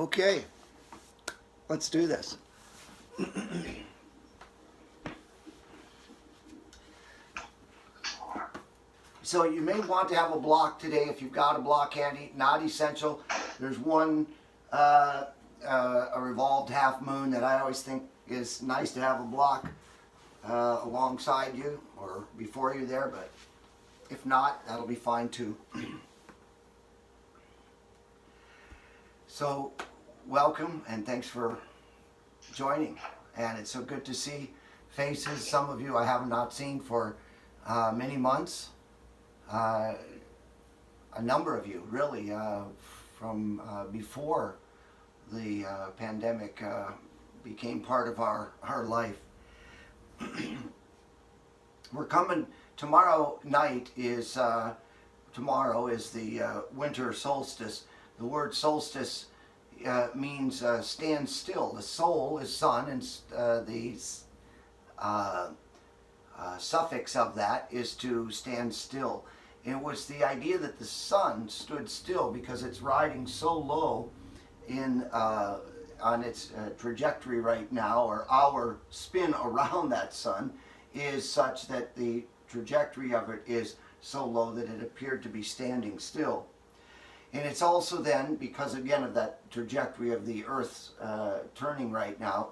Okay, let's do this. So you may want to have a block today if you've got a block handy. Not essential. There's one, a revolved half moon that I always think is nice to have a block alongside you or before you there, but if not, that'll be fine too. So welcome and thanks for joining, and it's so good to see faces. Some of you I have not seen for many months. A number of you really from before the pandemic became part of our life. We're coming, tomorrow night is, tomorrow is the winter solstice. The word solstice means stand still. The sol is sun, and the suffix of that is to stand still. It was the idea that the sun stood still because it's riding so low in on its trajectory right now, or our spin around that sun is such that the trajectory of it is so low that it appeared to be standing still. And it's also then, because again of that trajectory of the Earth's turning right now,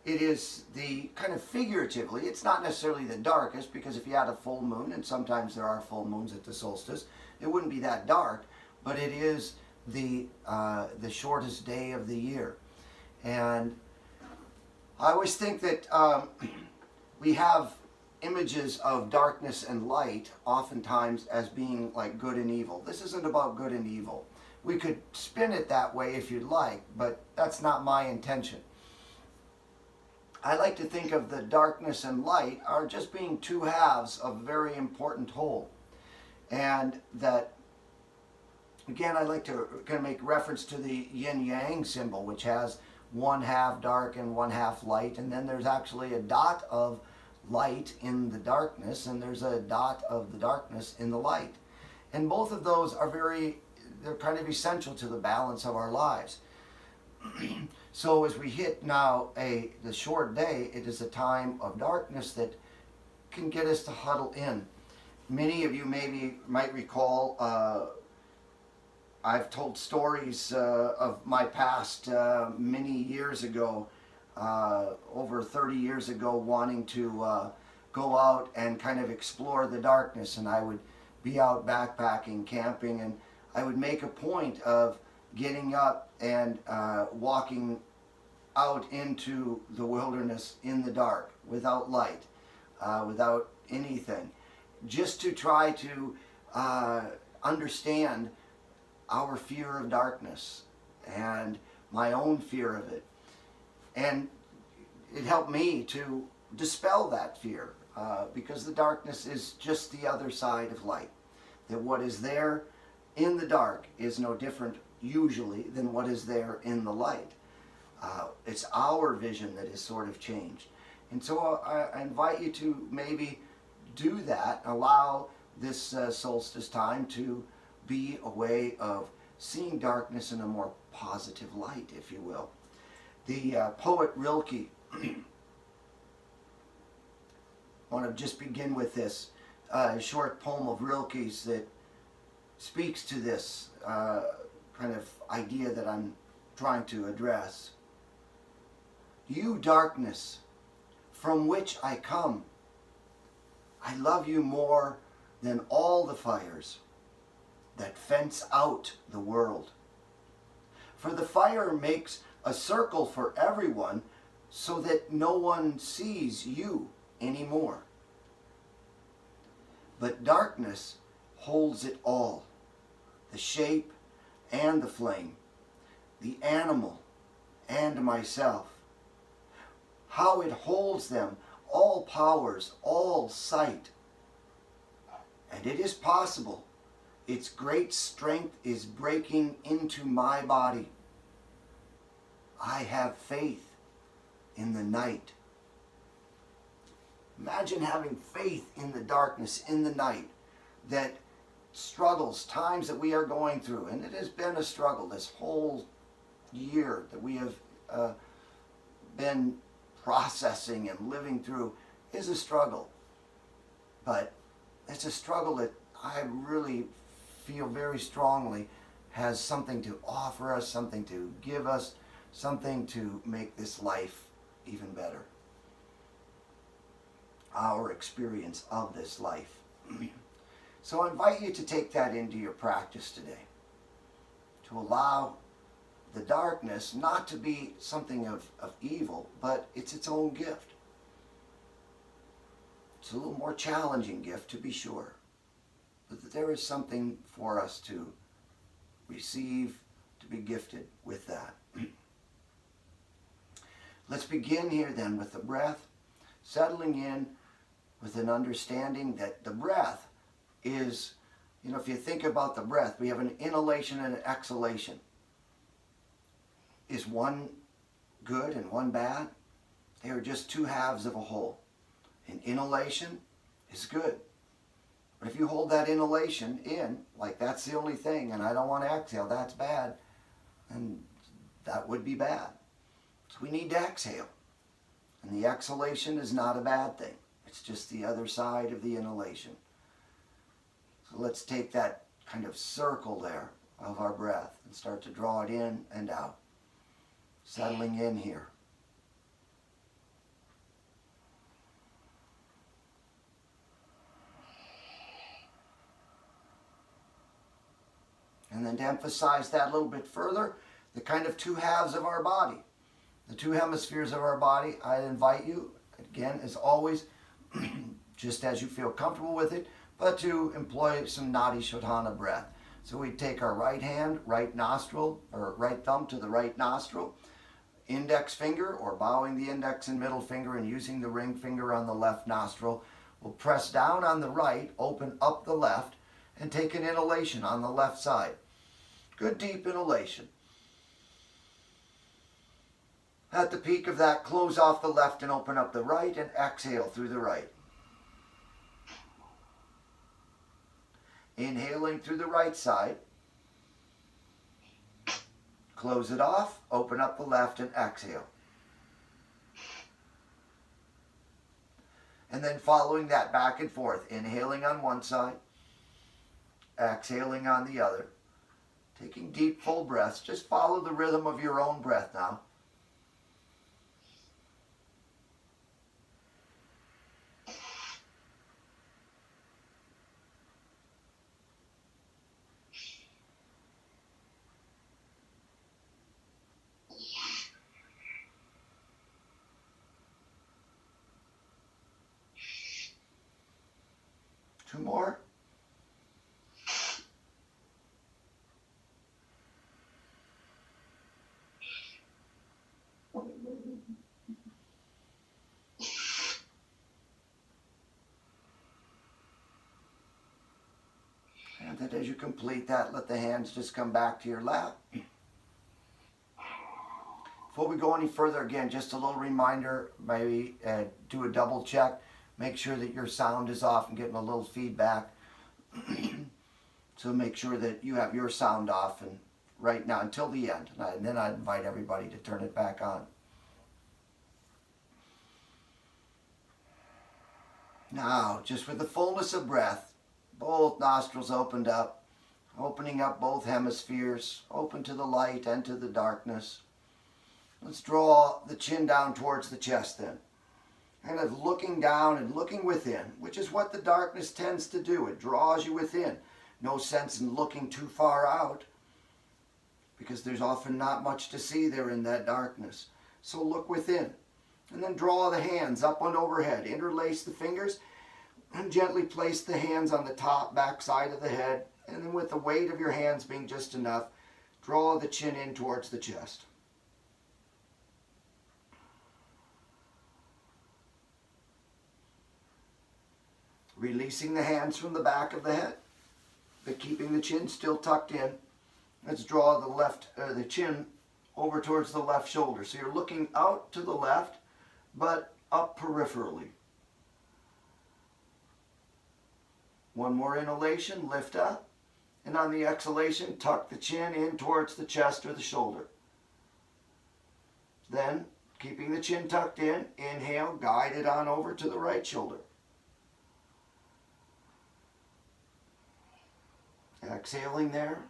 it is the kind of figuratively, it's not necessarily the darkest, because if you had a full moon, and sometimes there are full moons at the solstice, it wouldn't be that dark, but it is the shortest day of the year. And I always think that we have images of darkness and light oftentimes as being like good and evil. This isn't about good and evil. We could spin it that way if you'd like, but that's not my intention. I like to think of the darkness and light are just being two halves of a very important whole. And that, again, I like to kind of make reference to the yin-yang symbol, which has one half dark and one half light, and then there's actually a dot of light in the darkness, and there's a dot of the darkness in the light. And both of those are they're kind of essential to the balance of our lives. So as we hit now the short day, it is a time of darkness that can get us to huddle in. Many of you might recall, I've told stories of my past many years ago, over 30 years ago, wanting to go out and kind of explore the darkness. And I would be out backpacking, camping, and I would make a point of getting up and walking out into the wilderness in the dark, without light, without anything, just to try to understand our fear of darkness and my own fear of it. And it helped me to dispel that fear, because the darkness is just the other side of light. That what is there in the dark is no different usually than what is there in the light. It's our vision that is sort of changed. And so I invite you to maybe do that, allow this solstice time to be a way of seeing darkness in a more positive light, if you will. The poet Rilke, I want to just begin with this short poem of Rilke's that speaks to this kind of idea that I'm trying to address. You darkness, from which I come, I love you more than all the fires that fence out the world. For the fire makes a circle for everyone so that no one sees you anymore. But darkness holds it all, the shape and the flame, the animal and myself. How it holds them, all powers, all sight. And it is possible its great strength is breaking into my body. I have faith in the night. Imagine having faith in the darkness, in the night, that struggles, times that we are going through, and it has been a struggle this whole year that we have been processing and living through is a struggle. But it's a struggle that I really feel very strongly has something to offer us, something to give us, something to make this life even better. Our experience of this life. So I invite you to take that into your practice today. To allow the darkness not to be something of evil, but it's its own gift. It's a little more challenging gift, to be sure. But that there is something for us to receive, to be gifted with that. Let's begin here then with the breath, settling in with an understanding that the breath is, if you think about the breath, we have an inhalation and an exhalation. Is one good and one bad? They are just two halves of a whole. An inhalation is good. But if you hold that inhalation in, like that's the only thing, and I don't want to exhale, that's bad, and that would be bad. So we need to exhale. And the exhalation is not a bad thing. It's just the other side of the inhalation. So let's take that kind of circle there of our breath and start to draw it in and out. Settling in here. And then to emphasize that a little bit further, the kind of two halves of our body, the two hemispheres of our body, I invite you, again, as always, just as you feel comfortable with it, but to employ some Nadi Shodhana breath. So we take our right hand, right nostril, or right thumb to the right nostril, index finger, or bowing the index and middle finger and using the ring finger on the left nostril. We'll press down on the right, open up the left, and take an inhalation on the left side. Good deep inhalation. At the peak of that, close off the left and open up the right, and exhale through the right. Inhaling through the right side. Close it off, open up the left, and exhale. And then following that back and forth, inhaling on one side, exhaling on the other. Taking deep, full breaths. Just follow the rhythm of your own breath now. Two more. And then as you complete that, let the hands just come back to your lap. Before we go any further, again, just a little reminder, maybe do a double check. Make sure that your sound is off and getting a little feedback. So make sure that you have your sound off and right now until the end. And then I invite everybody to turn it back on. Now, just with the fullness of breath, both nostrils opened up, opening up both hemispheres, open to the light and to the darkness. Let's draw the chin down towards the chest then. Kind of looking down and looking within, which is what the darkness tends to do. It draws you within. No sense in looking too far out because there's often not much to see there in that darkness. So look within. And then draw the hands up and overhead. Interlace the fingers and gently place the hands on the top, back side of the head. And then with the weight of your hands being just enough, draw the chin in towards the chest. Releasing the hands from the back of the head, but keeping the chin still tucked in. Let's draw the chin over towards the left shoulder. So you're looking out to the left, but up peripherally. One more inhalation, lift up. And on the exhalation, tuck the chin in towards the chest or the shoulder. Then, keeping the chin tucked in, inhale, guide it on over to the right shoulder. Exhaling there.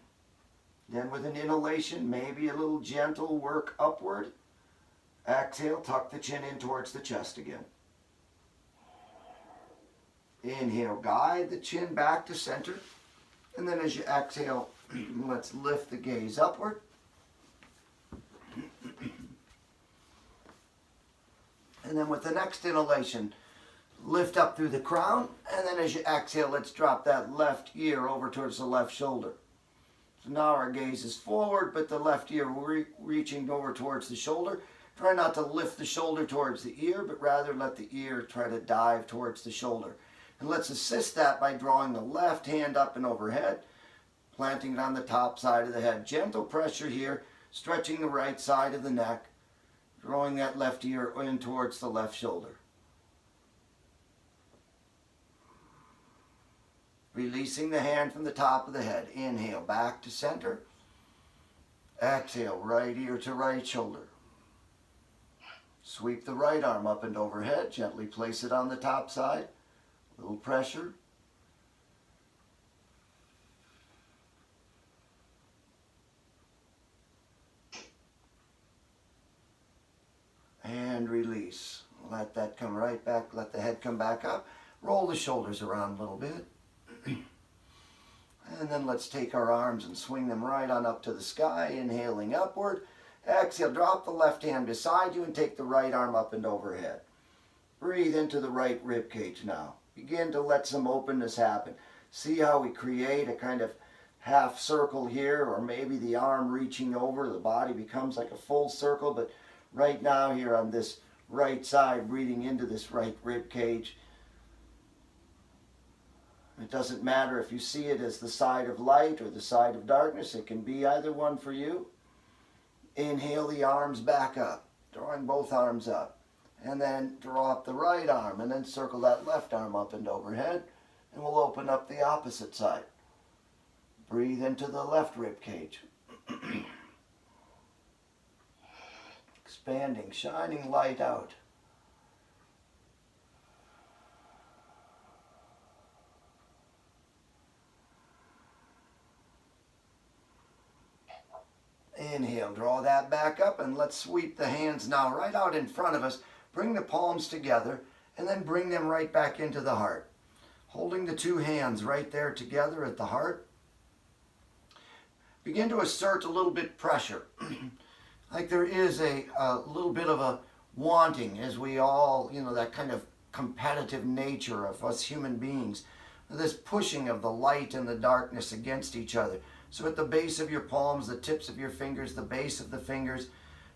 Then with an inhalation, maybe a little gentle work upward. Exhale, tuck the chin in towards the chest again. Inhale, guide the chin back to center. And then as you exhale, let's lift the gaze upward. And then with the next inhalation, lift up through the crown. And then as you exhale, let's drop that left ear over towards the left shoulder. So now our gaze is forward, but the left ear reaching over towards the shoulder. Try not to lift the shoulder towards the ear, but rather let the ear try to dive towards the shoulder. And let's assist that by drawing the left hand up and overhead, planting it on the top side of the head. Gentle pressure here, stretching the right side of the neck, drawing that left ear in towards the left shoulder. Releasing the hand from the top of the head. Inhale, back to center. Exhale, right ear to right shoulder. Sweep the right arm up and overhead. Gently place it on the top side. A little pressure. And release. Let that come right back. Let the head come back up. Roll the shoulders around a little bit. And then let's take our arms and swing them right on up to the sky, inhaling upward. Exhale, drop the left hand beside you and take the right arm up and overhead. Breathe into the right rib cage now. Begin to let some openness happen. See how we create a kind of half circle here, or maybe the arm reaching over, the body becomes like a full circle, but right now here on this right side, breathing into this right rib cage. It doesn't matter if you see it as the side of light or the side of darkness. It can be either one for you. Inhale the arms back up, drawing both arms up. And then draw up the right arm and then circle that left arm up and overhead. And we'll open up the opposite side. Breathe into the left rib cage. Expanding, shining light out. Inhale, draw that back up, and let's sweep the hands now right out in front of us. Bring the palms together, and then bring them right back into the heart. Holding the two hands right there together at the heart. Begin to assert a little bit pressure. Like there is a little bit of a wanting, as we all, that kind of competitive nature of us human beings. This pushing of the light and the darkness against each other. So at the base of your palms, the tips of your fingers, the base of the fingers,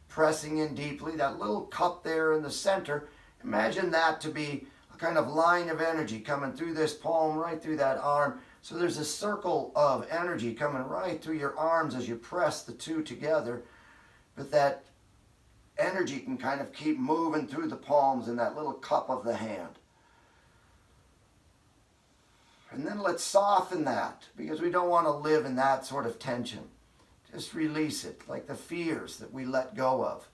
pressing in deeply, that little cup there in the center, imagine that to be a kind of line of energy coming through this palm, right through that arm. So there's a circle of energy coming right through your arms as you press the two together. But that energy can kind of keep moving through the palms in that little cup of the hand. And then let's soften that, because we don't want to live in that sort of tension. Just release it, like the fears that we let go of.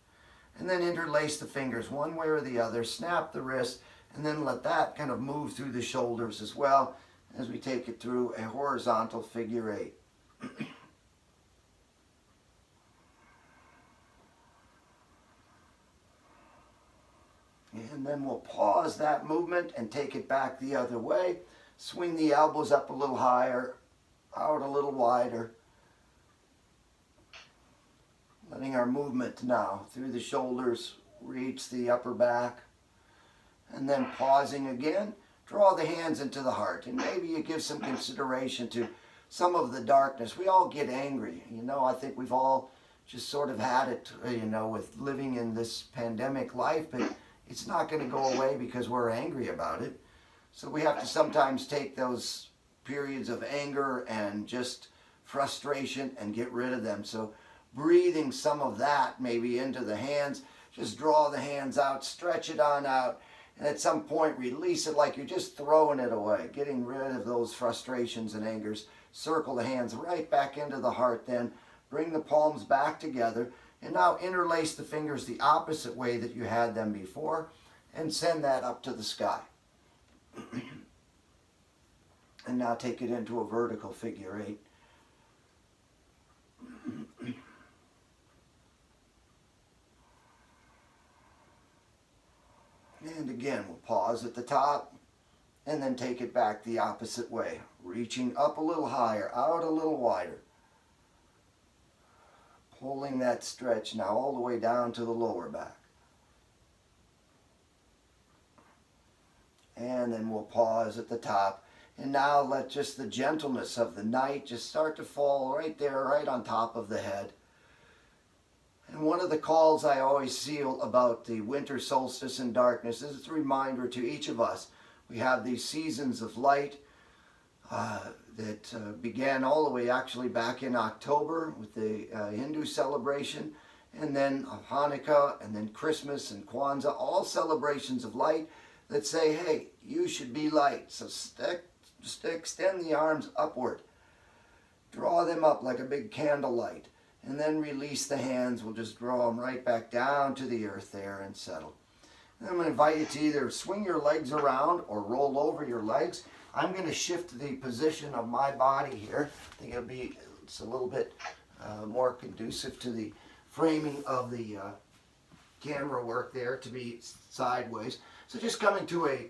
And then interlace the fingers one way or the other, snap the wrist, and then let that kind of move through the shoulders as well as we take it through a horizontal figure eight. And then we'll pause that movement and take it back the other way. Swing the elbows up a little higher, out a little wider. Letting our movement now through the shoulders reach the upper back. And then pausing again, draw the hands into the heart. And maybe you give some consideration to some of the darkness. We all get angry. I think we've all just sort of had it, with living in this pandemic life. But it's not going to go away because we're angry about it. So we have to sometimes take those periods of anger and just frustration and get rid of them. So breathing some of that maybe into the hands, just draw the hands out, stretch it on out, and at some point release it like you're just throwing it away, getting rid of those frustrations and angers. Circle the hands right back into the heart then, Bring the palms back together. And now interlace the fingers the opposite way that you had them before. And send that up to the sky. And now take it into a vertical figure 8. And again, we'll pause at the top and then take it back the opposite way, reaching up a little higher, out a little wider. Pulling that stretch now all the way down to the lower back. And then we'll pause at the top. And now let just the gentleness of the night just start to fall right there, right on top of the head. And one of the calls I always feel about the winter solstice and darkness is a reminder to each of us. We have these seasons of light that began all the way actually back in October with the Hindu celebration, and then Hanukkah, and then Christmas and Kwanzaa, all celebrations of light that say, hey, you should be light. So extend the arms upward. Draw them up like a big candlelight. And then release the hands. We'll just draw them right back down to the earth there and settle. And I'm going to invite you to either swing your legs around or roll over your legs. I'm going to shift the position of my body here. I think it's a little bit more conducive to the framing of the camera work there to be sideways. So just coming to a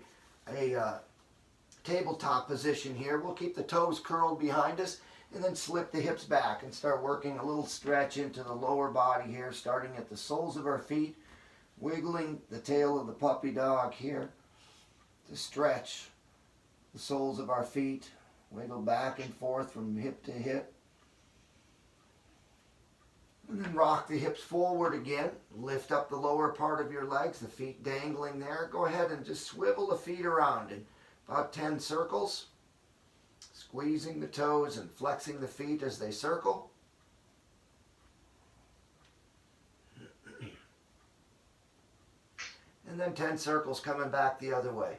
tabletop position here. We'll keep the toes curled behind us and then slip the hips back and start working a little stretch into the lower body here, starting at the soles of our feet, wiggling the tail of the puppy dog here to stretch the soles of our feet, wiggle back and forth from hip to hip. And then rock the hips forward again. Lift up the lower part of your legs, the feet dangling there. Go ahead and just swivel the feet around in about 10 circles. Squeezing the toes and flexing the feet as they circle. And then 10 circles coming back the other way.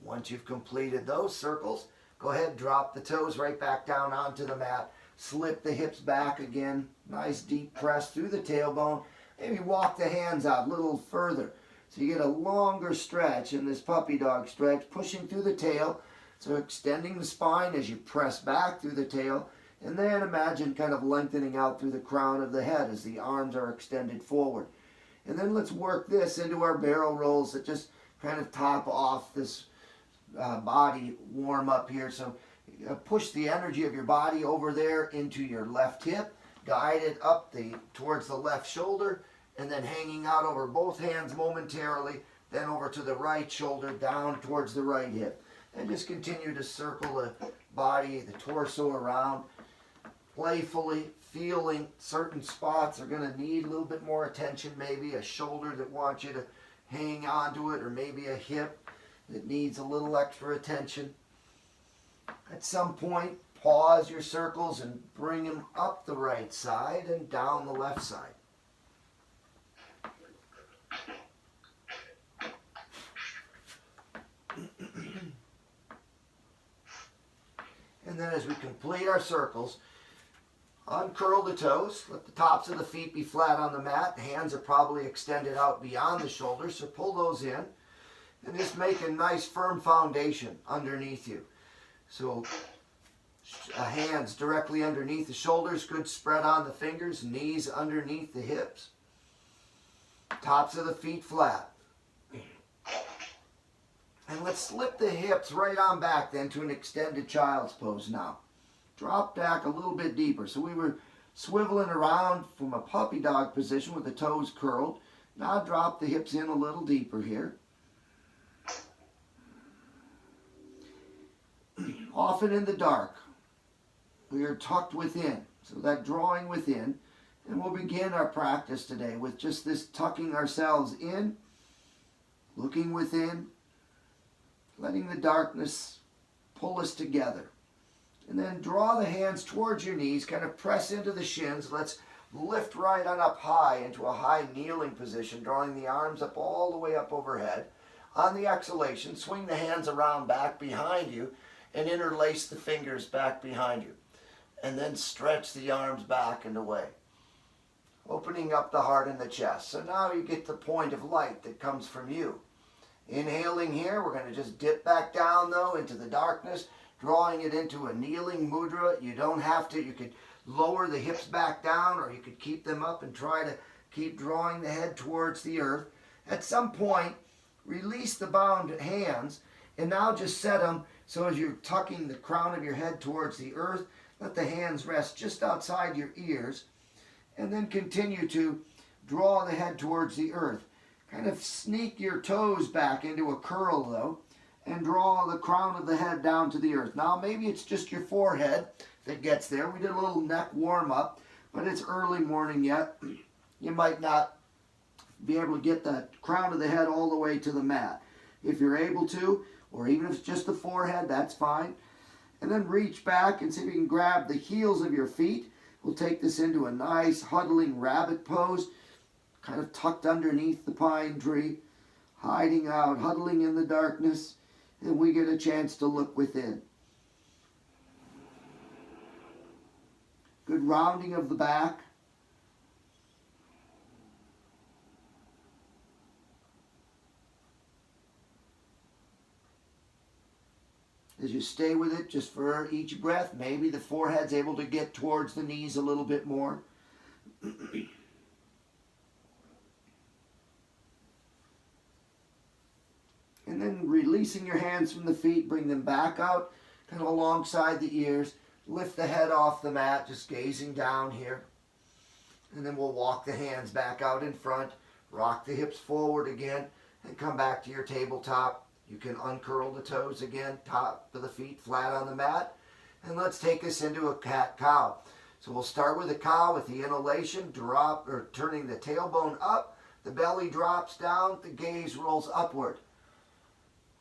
Once you've completed those circles, go ahead and drop the toes right back down onto the mat. Slip the hips back again. Nice deep press through the tailbone. Maybe walk the hands out a little further. So you get a longer stretch in this puppy dog stretch, pushing through the tail. So extending the spine as you press back through the tail. And then imagine kind of lengthening out through the crown of the head as the arms are extended forward. And then let's work this into our barrel rolls that just kind of top off this body warm up here. So push the energy of your body over there into your left hip. Guide it up towards the left shoulder, and then hanging out over both hands momentarily, then over to the right shoulder, down towards the right hip. And just continue to circle the body, the torso around, playfully feeling certain spots are going to need a little bit more attention, maybe a shoulder that wants you to hang on to it, or maybe a hip that needs a little extra attention. At some point, pause your circles and bring them up the right side and down the left side. And then as we complete our circles, uncurl the toes, let the tops of the feet be flat on the mat. Hands are probably extended out beyond the shoulders, so pull those in. And just make a nice firm foundation underneath you. So hands directly underneath the shoulders, good spread on the fingers, knees underneath the hips. Tops of the feet flat. And let's slip the hips right on back then to an extended child's pose now. Drop back a little bit deeper. So we were swiveling around from a puppy dog position with the toes curled. Now drop the hips in a little deeper here. Often in the dark, we are tucked within. So that drawing within. And we'll begin our practice today with just this tucking ourselves in, looking within, letting the darkness pull us together. And then draw the hands towards your knees, kind of press into the shins. Let's lift right on up high into a high kneeling position, drawing the arms up all the way up overhead. On the exhalation, swing the hands around back behind you and interlace the fingers back behind you. And then stretch the arms back and away, opening up the heart and the chest. So now you get the point of light that comes from you. Inhaling here, we're going to just dip back down though into the darkness, drawing it into a kneeling mudra. You don't have to. You could lower the hips back down, or you could keep them up and try to keep drawing the head towards the earth. At some point, release the bound hands and now just set them so as you're tucking the crown of your head towards the earth. Let the hands rest just outside your ears, and then continue to draw the head towards the earth. Kind of sneak your toes back into a curl though, and draw the crown of the head down to the earth. Now maybe it's just your forehead that gets there. We did a little neck warm up, but it's early morning yet. You might not be able to get the crown of the head all the way to the mat. If you're able to, or even if it's just the forehead, that's fine. And then reach back and see if you can grab the heels of your feet. We'll take this into a nice huddling rabbit pose, kind of tucked underneath the pine tree, hiding out, huddling in the darkness, and we get a chance to look within. Good rounding of the back. As you stay with it, just for each breath, maybe the forehead's able to get towards the knees a little bit more. And then releasing your hands from the feet, bring them back out, kind of alongside the ears. Lift the head off the mat, just gazing down here. And then we'll walk the hands back out in front, rock the hips forward again, and come back to your tabletop. You can uncurl the toes again, top of the feet flat on the mat. And let's take us into a cat-cow. So we'll start with a cow with the inhalation, drop or turning the tailbone up. The belly drops down, the gaze rolls upward.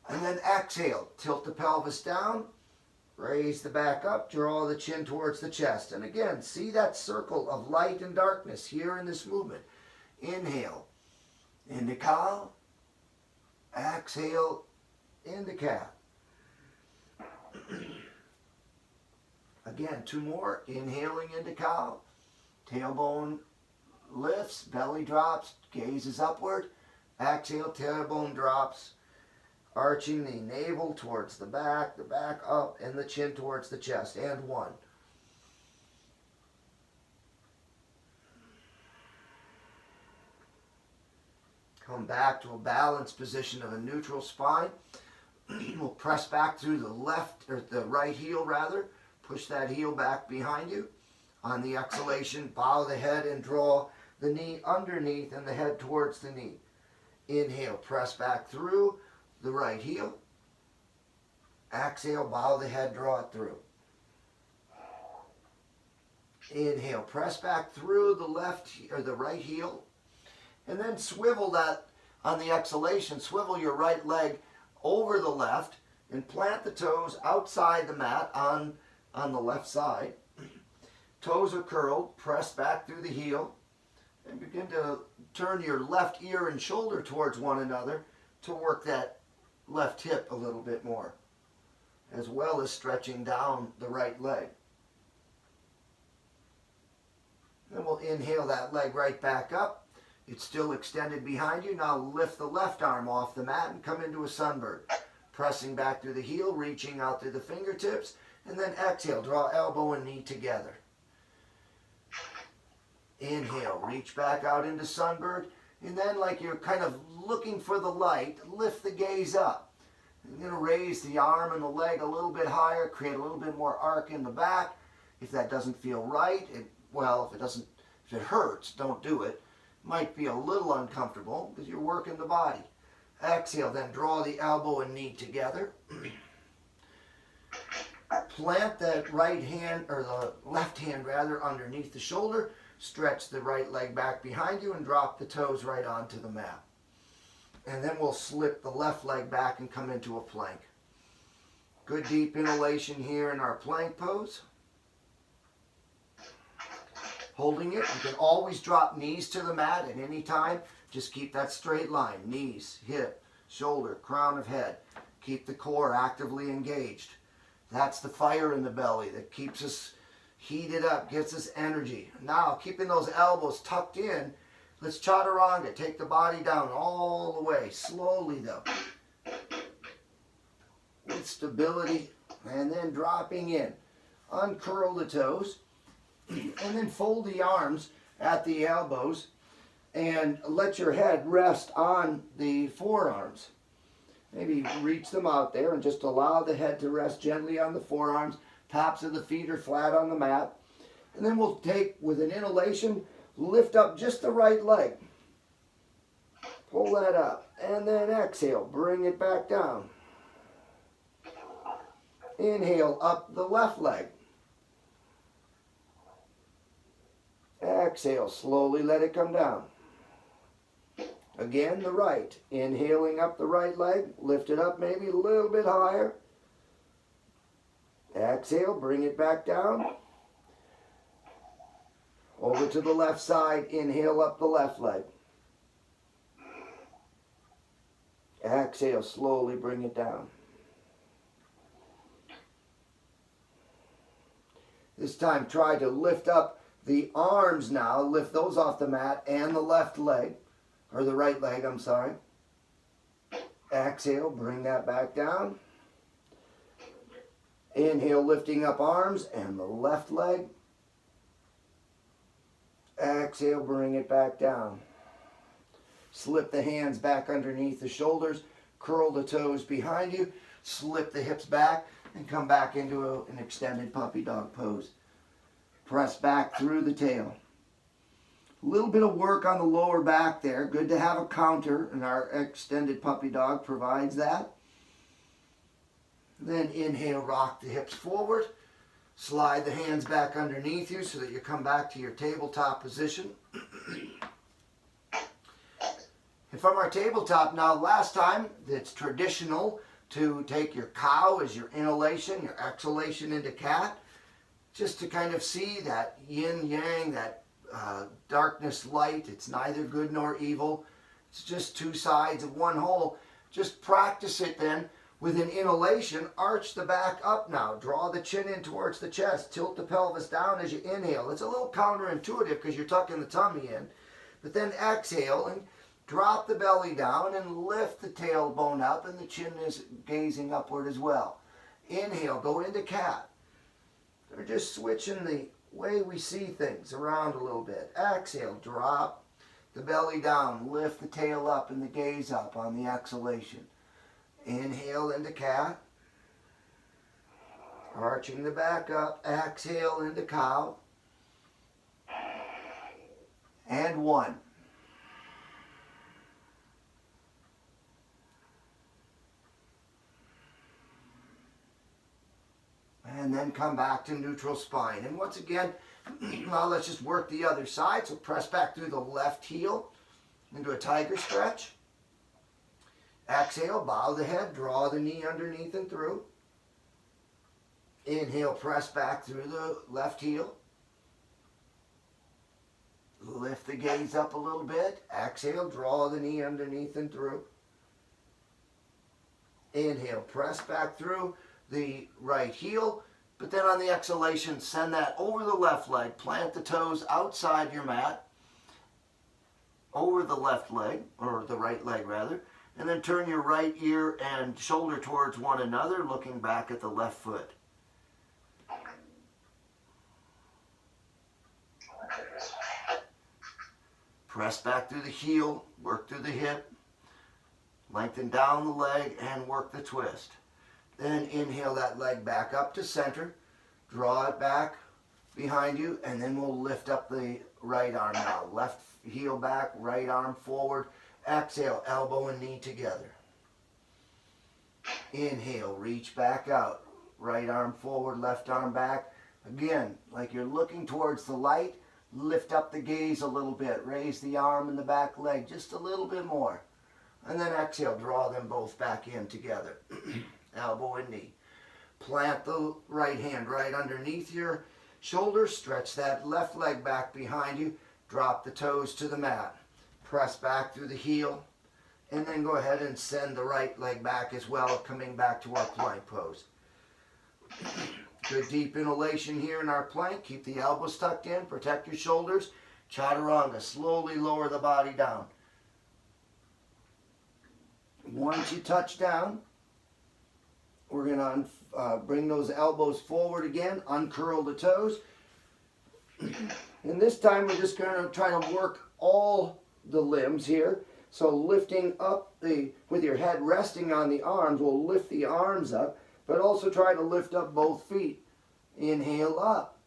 And then exhale, tilt the pelvis down, raise the back up, draw the chin towards the chest. And again, see that circle of light and darkness here in this movement. Inhale, into cow. Exhale, into cat. Again, two more. Inhaling into cow. Tailbone lifts, belly drops, gaze is upward. Exhale, tailbone drops, arching the navel towards the back up, and the chin towards the chest. And one. Come back to a balanced position of a neutral spine. We'll press back through the left, or the right heel rather. Push that heel back behind you. On the exhalation, bow the head and draw the knee underneath and the head towards the knee. Inhale, press back through the right heel. Exhale, bow the head, draw it through. Inhale, press back through the left or the right heel. And then swivel that on the exhalation. Swivel your right leg over the left and plant the toes outside the mat on the left side. Toes are curled. Press back through the heel. And begin to turn your left ear and shoulder towards one another to work that left hip a little bit more, as well as stretching down the right leg. Then we'll inhale that leg right back up. It's still extended behind you. Now lift the left arm off the mat and come into a sunbird. Pressing back through the heel, reaching out through the fingertips, and then exhale, draw elbow and knee together. Inhale, reach back out into sunbird, and then like you're kind of looking for the light, lift the gaze up. You're going to raise the arm and the leg a little bit higher, create a little bit more arc in the back. If that doesn't feel right, if it hurts, don't do it. Might be a little uncomfortable because you're working the body. Exhale, then draw the elbow and knee together. Plant that right hand, or the left hand rather, underneath the shoulder. Stretch the right leg back behind you and drop the toes right onto the mat. And then we'll slip the left leg back and come into a plank. Good deep inhalation here in our plank pose. Holding it, you can always drop knees to the mat at any time. Just keep that straight line. Knees, hip, shoulder, crown of head. Keep the core actively engaged. That's the fire in the belly that keeps us heated up, gets us energy. Now, keeping those elbows tucked in, let's chaturanga. Take the body down all the way, slowly though, with stability, and then dropping in. Uncurl the toes, and then fold the arms at the elbows, and let your head rest on the forearms. Maybe reach them out there and just allow the head to rest gently on the forearms. Tops of the feet are flat on the mat. And then we'll take, with an inhalation, lift up just the right leg. Pull that up. And then exhale, bring it back down. Inhale, up the left leg. Exhale, slowly let it come down. Again, the right. Inhaling up the right leg. Lift it up maybe a little bit higher. Exhale, bring it back down. Over to the left side. Inhale up the left leg. Exhale, slowly bring it down. This time, try to lift up the arms now. Lift those off the mat and the left leg. Or the right leg, I'm sorry. Exhale, bring that back down. Inhale, lifting up arms and the left leg. Exhale, bring it back down. Slip the hands back underneath the shoulders. Curl the toes behind you. Slip the hips back and come back into an extended puppy dog pose. Press back through the tail. A little bit of work on the lower back there. Good to have a counter, and our extended puppy dog provides that. Then inhale, rock the hips forward. Slide the hands back underneath you so that you come back to your tabletop position. And from our tabletop now, last time, it's traditional to take your cow as your inhalation, your exhalation into cat, just to kind of see that yin-yang, that darkness, light. It's neither good nor evil. It's just two sides of one whole. Just practice it then with an inhalation. Arch the back up now. Draw the chin in towards the chest. Tilt the pelvis down as you inhale. It's a little counterintuitive because you're tucking the tummy in. But then exhale and drop the belly down and lift the tailbone up, and the chin is gazing upward as well. Inhale, go into cat. We're just switching the way we see things around a little bit. Exhale, drop the belly down, lift the tail up and the gaze up on the exhalation. Inhale into cat, arching the back up. Exhale into cow, and one. And then come back to neutral spine. And once again, now let's just work the other side. So press back through the left heel into a tiger stretch. Exhale, bow the head, draw the knee underneath and through. Inhale, press back through the left heel. Lift the gaze up a little bit. Exhale, draw the knee underneath and through. Inhale, press back through the right heel, but then on the exhalation, send that over the left leg. Plant the toes outside your mat, over the left leg, or the right leg rather, and then turn your right ear and shoulder towards one another, looking back at the left foot. Press back through the heel, work through the hip, lengthen down the leg, and work the twist. Then inhale that leg back up to center, draw it back behind you, and then we'll lift up the right arm now. Left heel back, right arm forward. Exhale, elbow and knee together. Inhale, reach back out. Right arm forward, left arm back. Again, like you're looking towards the light, lift up the gaze a little bit. Raise the arm and the back leg just a little bit more. And then exhale, draw them both back in together. Elbow and knee. Plant the right hand right underneath your shoulder. Stretch that left leg back behind you. Drop the toes to the mat. Press back through the heel. And then go ahead and send the right leg back as well, coming back to our plank pose. Good deep inhalation here in our plank. Keep the elbows tucked in, protect your shoulders. Chaturanga, slowly lower the body down. Once you touch down, we're going to bring those elbows forward again, uncurl the toes. And this time we're just going to try to work all the limbs here. So lifting up with your head resting on the arms, we'll lift the arms up, but also try to lift up both feet. Inhale up,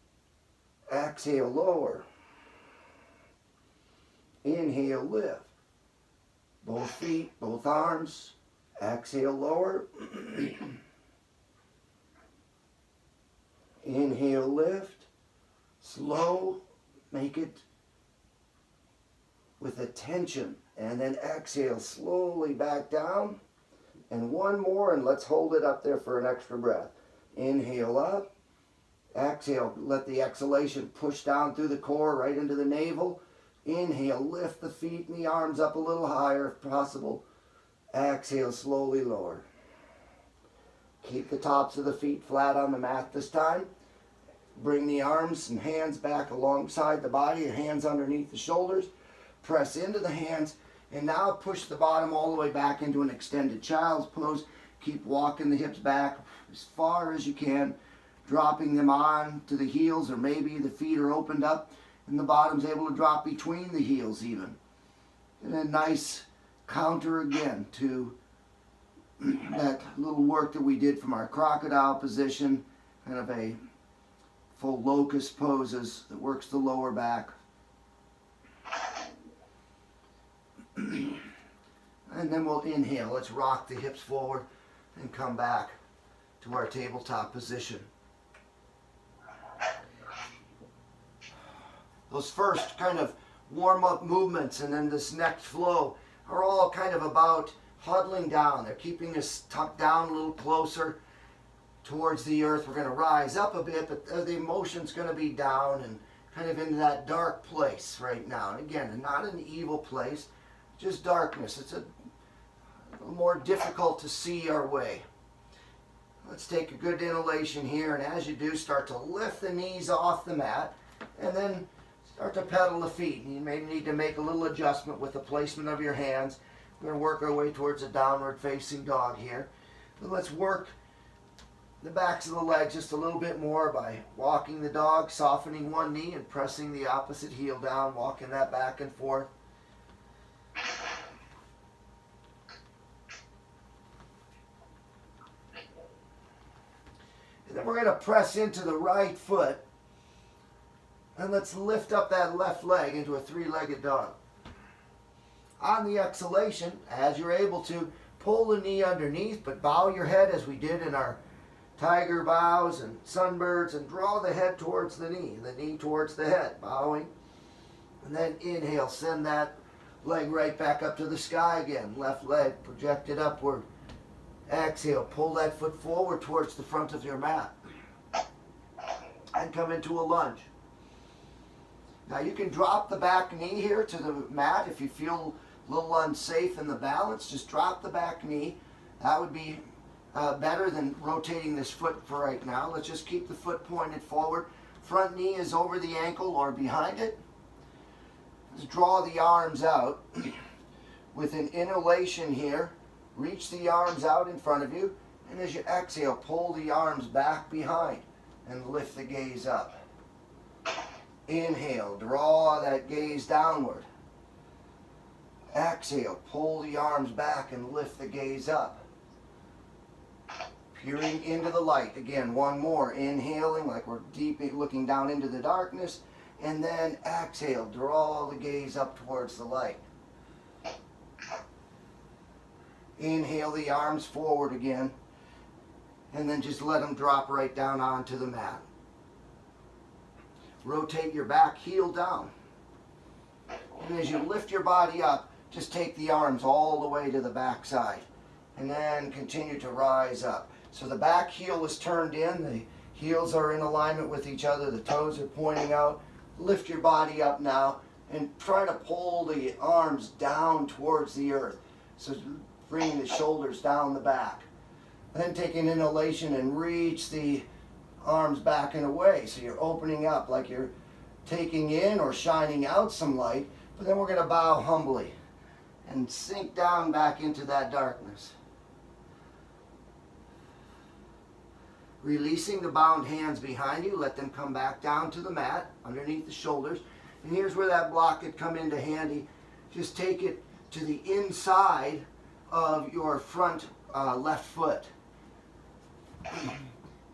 exhale lower. Inhale lift. Both feet, both arms, exhale lower. Inhale lift, slow, make it with attention. And then exhale slowly back down. And one more, and let's hold it up there for an extra breath. Inhale up. Exhale, let the exhalation push down through the core, right into the navel. Inhale, lift the feet and the arms up a little higher if possible. Exhale, slowly lower. Keep the tops of the feet flat on the mat this time. Bring the arms and hands back alongside the body, your hands underneath the shoulders. Press into the hands. And now push the bottom all the way back into an extended child's pose. Keep walking the hips back as far as you can, dropping them on to the heels, or maybe the feet are opened up and the bottom's able to drop between the heels even. And a nice counter again to that little work that we did from our crocodile position, kind of a full locust poses that works the lower back. And then we'll inhale. Let's rock the hips forward and come back to our tabletop position. Those first kind of warm-up movements and then this next flow are all kind of about huddling down. They're keeping us tucked down a little closer towards the earth. We're going to rise up a bit, but the emotion's going to be down and kind of into that dark place right now. And again, not an evil place, just darkness. It's a little more difficult to see our way. Let's take a good inhalation here, and as you do, start to lift the knees off the mat, and then start to pedal the feet. You may need to make a little adjustment with the placement of your hands. We're going to work our way towards a downward facing dog here. But let's work the backs of the legs just a little bit more by walking the dog, softening one knee and pressing the opposite heel down, walking that back and forth. And then we're going to press into the right foot, and let's lift up that left leg into a three-legged dog. On the exhalation, as you're able to, pull the knee underneath, but bow your head as we did in our tiger bows and sunbirds, and draw the head towards the knee towards the head, bowing. And then inhale, send that leg right back up to the sky again. Left leg projected upward. Exhale, pull that foot forward towards the front of your mat. And come into a lunge. Now you can drop the back knee here to the mat if you feel a little unsafe in the balance. Just drop the back knee. That would be better than rotating this foot for right now. Let's just keep the foot pointed forward. Front knee is over the ankle or behind it. Let's draw the arms out. With an inhalation here, reach the arms out in front of you. And as you exhale, pull the arms back behind and lift the gaze up. Inhale, draw that gaze downward. Exhale, pull the arms back and lift the gaze up. Peering into the light. Again, one more. Inhaling like we're deep looking down into the darkness. And then exhale, draw the gaze up towards the light. Inhale the arms forward again. And then just let them drop right down onto the mat. Rotate your back heel down. And as you lift your body up, just take the arms all the way to the back side. And then continue to rise up. So the back heel is turned in. The heels are in alignment with each other. The toes are pointing out. Lift your body up now and try to pull the arms down towards the earth. So bringing the shoulders down the back. Then take an inhalation and reach the arms back and away. So you're opening up like you're taking in or shining out some light, but then we're going to bow humbly and sink down back into that darkness. Releasing the bound hands behind you, let them come back down to the mat underneath the shoulders. And here's where that block could come into handy. Just take it to the inside of your front left foot.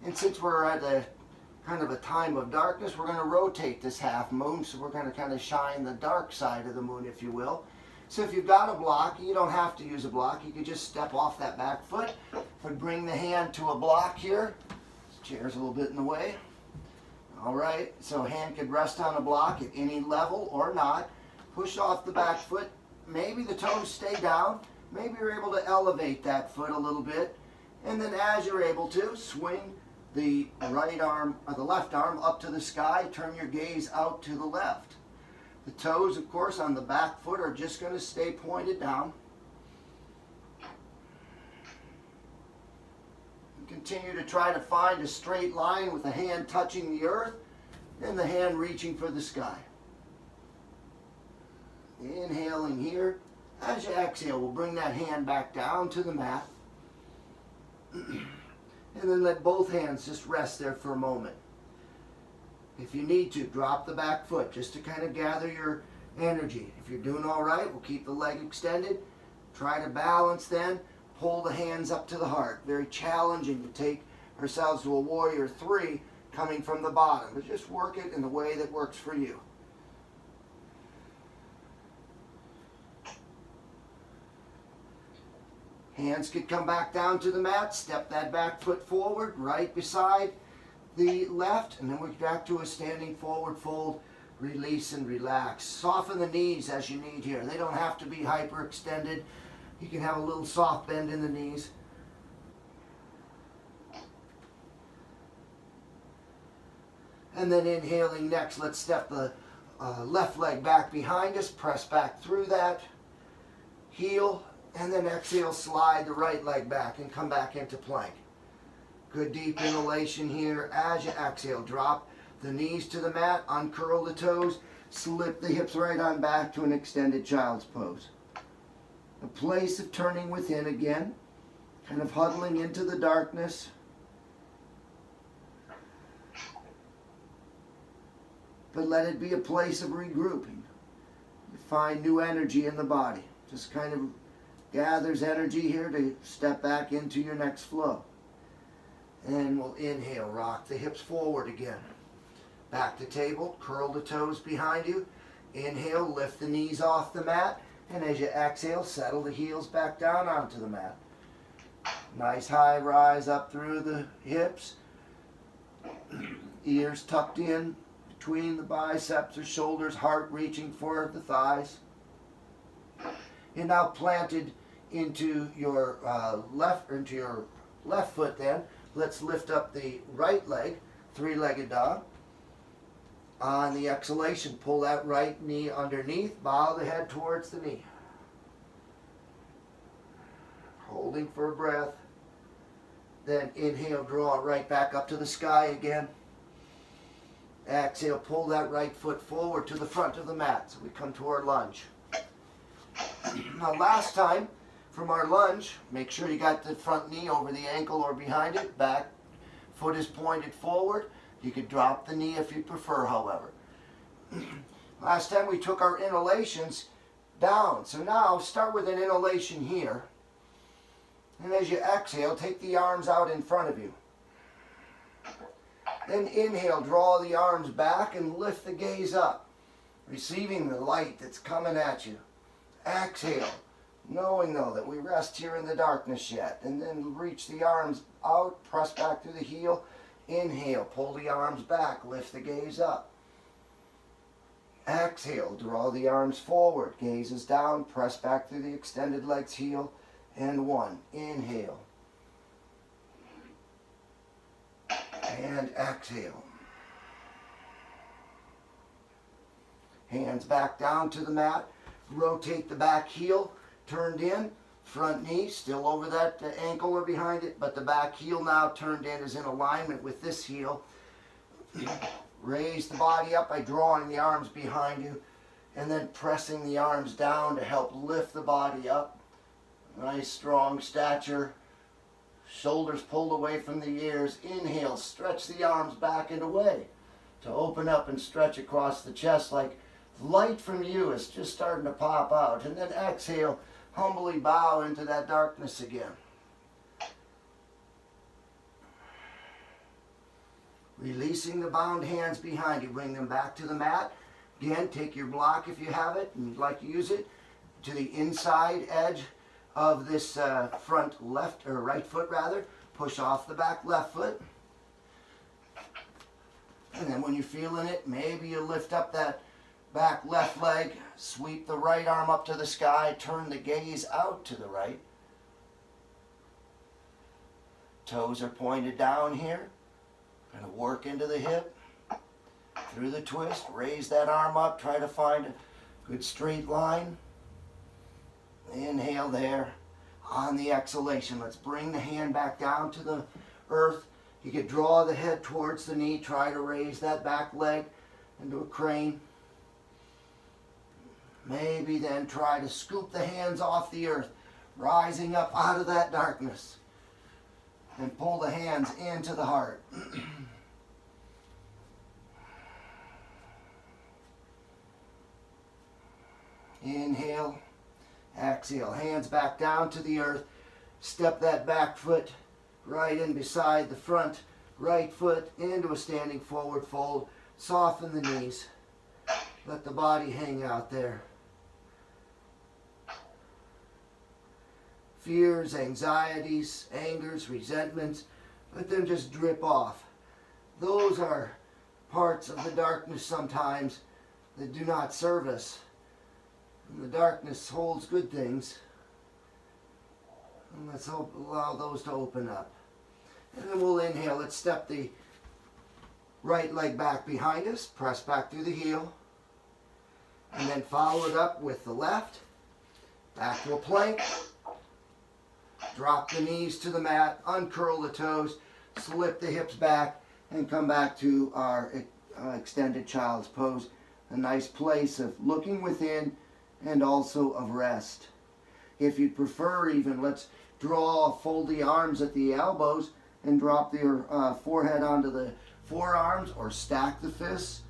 And since we're at a kind of a time of darkness, we're going to rotate this half moon, so we're going to kind of shine the dark side of the moon, if you will. So if you've got a block, you don't have to use a block. You can just step off that back foot, but bring the hand to a block here. This chair's a little bit in the way. All right, so hand could rest on a block at any level or not. Push off the back foot. Maybe the toes stay down. Maybe you're able to elevate that foot a little bit. And then as you're able to, swing the right arm or the left arm up to the sky. Turn your gaze out to the left. The toes, of course, on the back foot are just going to stay pointed down. Continue to try to find a straight line with the hand touching the earth and the hand reaching for the sky. Inhaling here. As you exhale, we'll bring that hand back down to the mat. And then let both hands just rest there for a moment. If you need to, drop the back foot just to kind of gather your energy. If you're doing all right, we'll keep the leg extended. Try to balance then. Pull the hands up to the heart. Very challenging to take ourselves to a warrior 3 coming from the bottom. But just work it in the way that works for you. Hands could come back down to the mat. Step that back foot forward right beside the left. And then we're back to a standing forward fold. Release and relax. Soften the knees as you need here. They don't have to be hyperextended. You can have a little soft bend in the knees. And then inhaling next, let's step the left leg back behind us. Press back through that. Heel. And then exhale, slide the right leg back and come back into plank. Good deep inhalation here. As you exhale, drop the knees to the mat, uncurl the toes, slip the hips right on back to an extended child's pose. A place of turning within again, kind of huddling into the darkness. But let it be a place of regrouping. You find new energy in the body. Just kind of gathers energy here to step back into your next flow. And we'll inhale, rock the hips forward again. Back to table, curl the toes behind you. Inhale, lift the knees off the mat. And as you exhale, settle the heels back down onto the mat. Nice high rise up through the hips. Ears tucked in between the biceps or shoulders, heart reaching for the thighs. You're now planted into your left foot then. Let's lift up the right leg, 3-legged dog. On the exhalation, pull that right knee underneath, bow the head towards the knee. Holding for a breath. Then inhale, draw it right back up to the sky again. Exhale, pull that right foot forward to the front of the mat. So we come to our lunge. Now last time, from our lunge, make sure you got the front knee over the ankle or behind it. Back foot is pointed forward. You could drop the knee if you prefer, however. Last time we took our inhalations down. So now start with an inhalation here. And as you exhale, take the arms out in front of you. Then inhale, draw the arms back and lift the gaze up, receiving the light that's coming at you. Exhale, knowing though that we rest here in the darkness yet. And then reach the arms out, press back through the heel. Inhale, pull the arms back, lift the gaze up. Exhale, draw the arms forward, gaze is down, press back through the extended legs, heel, and 1. Inhale. And exhale. Hands back down to the mat. Rotate the back heel, turned in. Front knee still over that ankle or behind it, but the back heel now turned in is in alignment with this heel. Raise the body up by drawing the arms behind you and then pressing the arms down to help lift the body up. Nice strong stature. Shoulders pulled away from the ears. Inhale, stretch the arms back and away to open up and stretch across the chest like light from you is just starting to pop out. And then exhale, humbly bow into that darkness again. Releasing the bound hands behind you. Bring them back to the mat. Again, take your block if you have it and you'd like to use it to the inside edge of this front left or right foot rather. Push off the back left foot. And then when you're feeling it, maybe you lift up that back left leg, sweep the right arm up to the sky, turn the gaze out to the right. Toes are pointed down here. Going to work into the hip, through the twist, raise that arm up, try to find a good straight line. Inhale there. On the exhalation, let's bring the hand back down to the earth. You could draw the head towards the knee, try to raise that back leg into a crane. Maybe then try to scoop the hands off the earth, rising up out of that darkness. And pull the hands into the heart. Inhale, exhale, hands back down to the earth. Step that back foot right in beside the front right foot into a standing forward fold. Soften the knees. Let the body hang out there. Fears, anxieties, angers, resentments, let them just drip off. Those are parts of the darkness sometimes that do not serve us. And the darkness holds good things. And let's allow those to open up. And then we'll inhale. Let's step the right leg back behind us. Press back through the heel. And then follow it up with the left. Back to a plank. Drop the knees to the mat, uncurl the toes, slip the hips back, and come back to our extended child's pose. A nice place of looking within and also of rest. If you prefer even, let's fold the arms at the elbows and drop your forehead onto the forearms, or stack the fists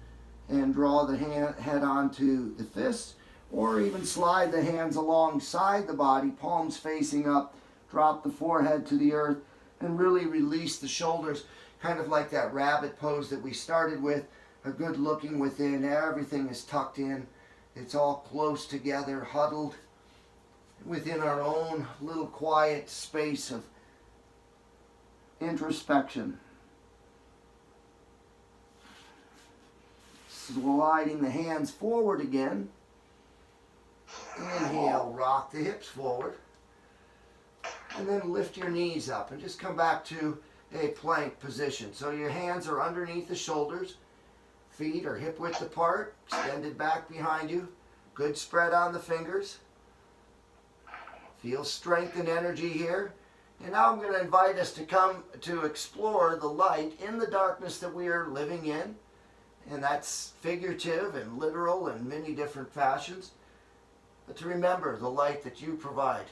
and draw the head onto the fists, or even slide the hands alongside the body, palms facing up. Drop the forehead to the earth and really release the shoulders, kind of like that rabbit pose that we started with. A good looking within. Everything is tucked in. It's all close together, huddled within our own little quiet space of introspection. Sliding the hands forward again. Inhale, rock the hips forward. And then lift your knees up and just come back to a plank position. So your hands are underneath the shoulders. Feet are hip width apart, extended back behind you. Good spread on the fingers. Feel strength and energy here. And now I'm going to invite us to come to explore the light in the darkness that we are living in. And that's figurative and literal in many different fashions. But to remember the light that you provide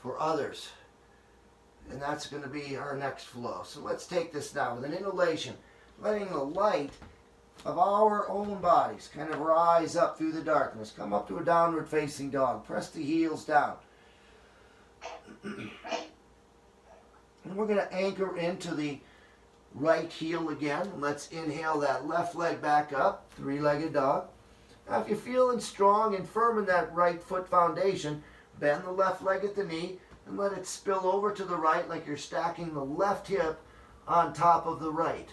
for others. And that's going to be our next flow. So let's take this now with an inhalation, letting the light of our own bodies kind of rise up through the darkness. Come up to a downward facing dog. Press the heels down. And we're going to anchor into the right heel again. Let's inhale that left leg back up, three-legged dog. Now if you're feeling strong and firm in that right foot foundation, bend the left leg at the knee and let it spill over to the right like you're stacking the left hip on top of the right.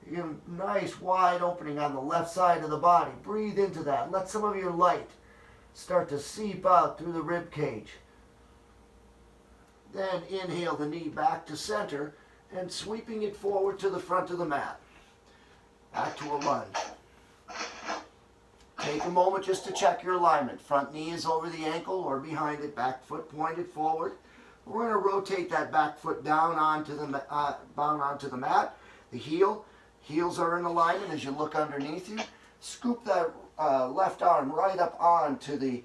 You get a nice wide opening on the left side of the body. Breathe into that. Let some of your light start to seep out through the rib cage. Then inhale the knee back to center and sweeping it forward to the front of the mat. Back to a lunge. Take a moment just to check your alignment. Front knee is over the ankle or behind it, back foot pointed forward. We're going to rotate that back foot down onto the mat. The heels are in alignment as you look underneath you. Scoop that left arm right up onto the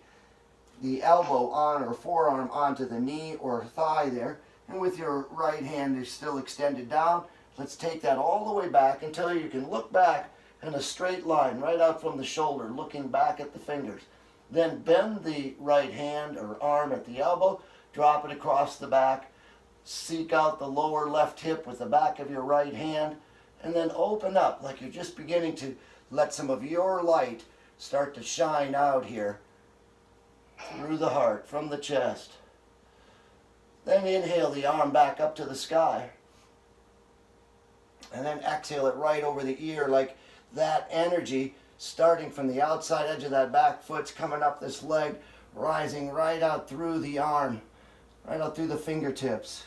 elbow on or forearm onto the knee or thigh there. And with your right hand is still extended down, let's take that all the way back until you can look back in a straight line right out from the shoulder, looking back at the fingers. Then bend the right hand or arm at the elbow, drop it across the back, seek out the lower left hip with the back of your right hand, and then open up like you're just beginning to let some of your light start to shine out here through the heart, from the chest. Then inhale the arm back up to the sky. And then exhale it right over the ear, like that energy starting from the outside edge of that back foot's coming up this leg, rising right out through the arm, right out through the fingertips.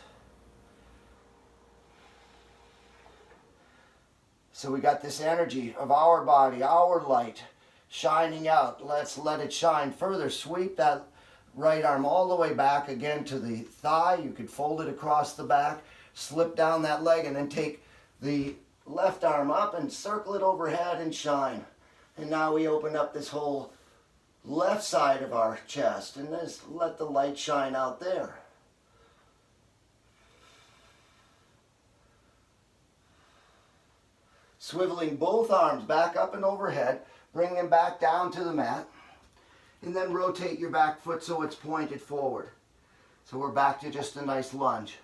So we got this energy of our body, our light, shining out. Let's let it shine further. Sweep that right arm all the way back again to the thigh. You could fold it across the back, slip down that leg, and then take the left arm up and circle it overhead and shine. And now we open up this whole left side of our chest and just let the light shine out there. Swiveling both arms back up and overhead, bring them back down to the mat, and then rotate your back foot so it's pointed forward. So we're back to just a nice lunge.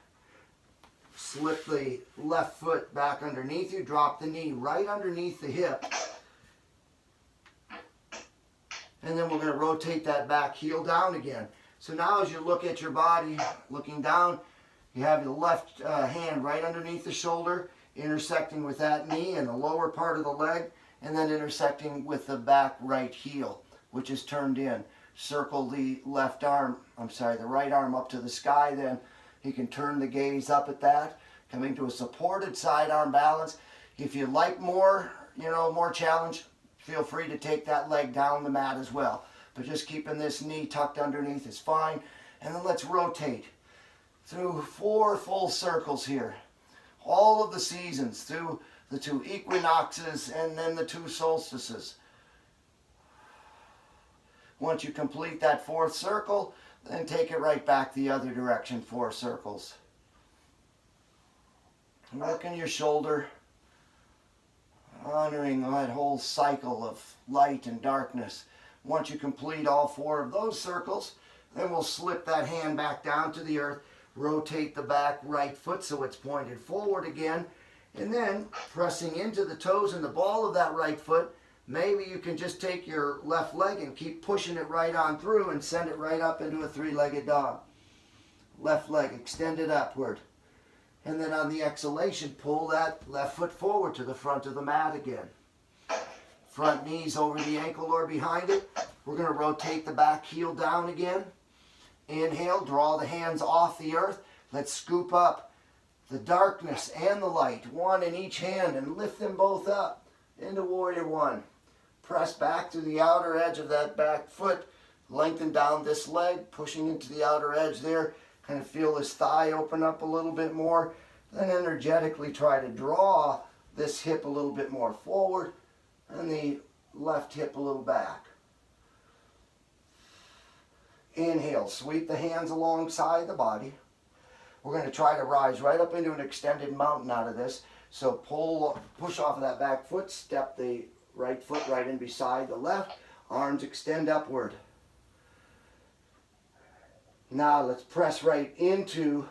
Slip the left foot back underneath you, drop the knee right underneath the hip. And then we're going to rotate that back heel down again. So now as you look at your body, looking down, you have your left hand right underneath the shoulder, intersecting with that knee and the lower part of the leg, and then intersecting with the back right heel, which is turned in. Circle the right arm up to the sky then. You can turn the gaze up at that, coming to a supported side arm balance. If you like more, more challenge, feel free to take that leg down the mat as well. But just keeping this knee tucked underneath is fine. And then let's rotate through 4 full circles here. All of the seasons, through the 2 equinoxes and then the 2 solstices. Once you complete that 4th circle, then take it right back the other direction, 4 circles. Working your shoulder, honoring that whole cycle of light and darkness. Once you complete all 4 of those circles, then we'll slip that hand back down to the earth, rotate the back right foot so it's pointed forward again, and then pressing into the toes and the ball of that right foot, maybe you can just take your left leg and keep pushing it right on through and send it right up into a 3-legged dog. Left leg extended upward. And then on the exhalation, pull that left foot forward to the front of the mat again. Front knees over the ankle or behind it. We're going to rotate the back heel down again. Inhale, draw the hands off the earth. Let's scoop up the darkness and the light, one in each hand, and lift them both up into Warrior One. Press back to the outer edge of that back foot. Lengthen down this leg, pushing into the outer edge there. Kind of feel this thigh open up a little bit more. Then energetically try to draw this hip a little bit more forward and the left hip a little back. Inhale, sweep the hands alongside the body. We're going to try to rise right up into an extended mountain out of this. So push off of that back foot, step the right foot right in beside the left. Arms extend upward. Now let's press right into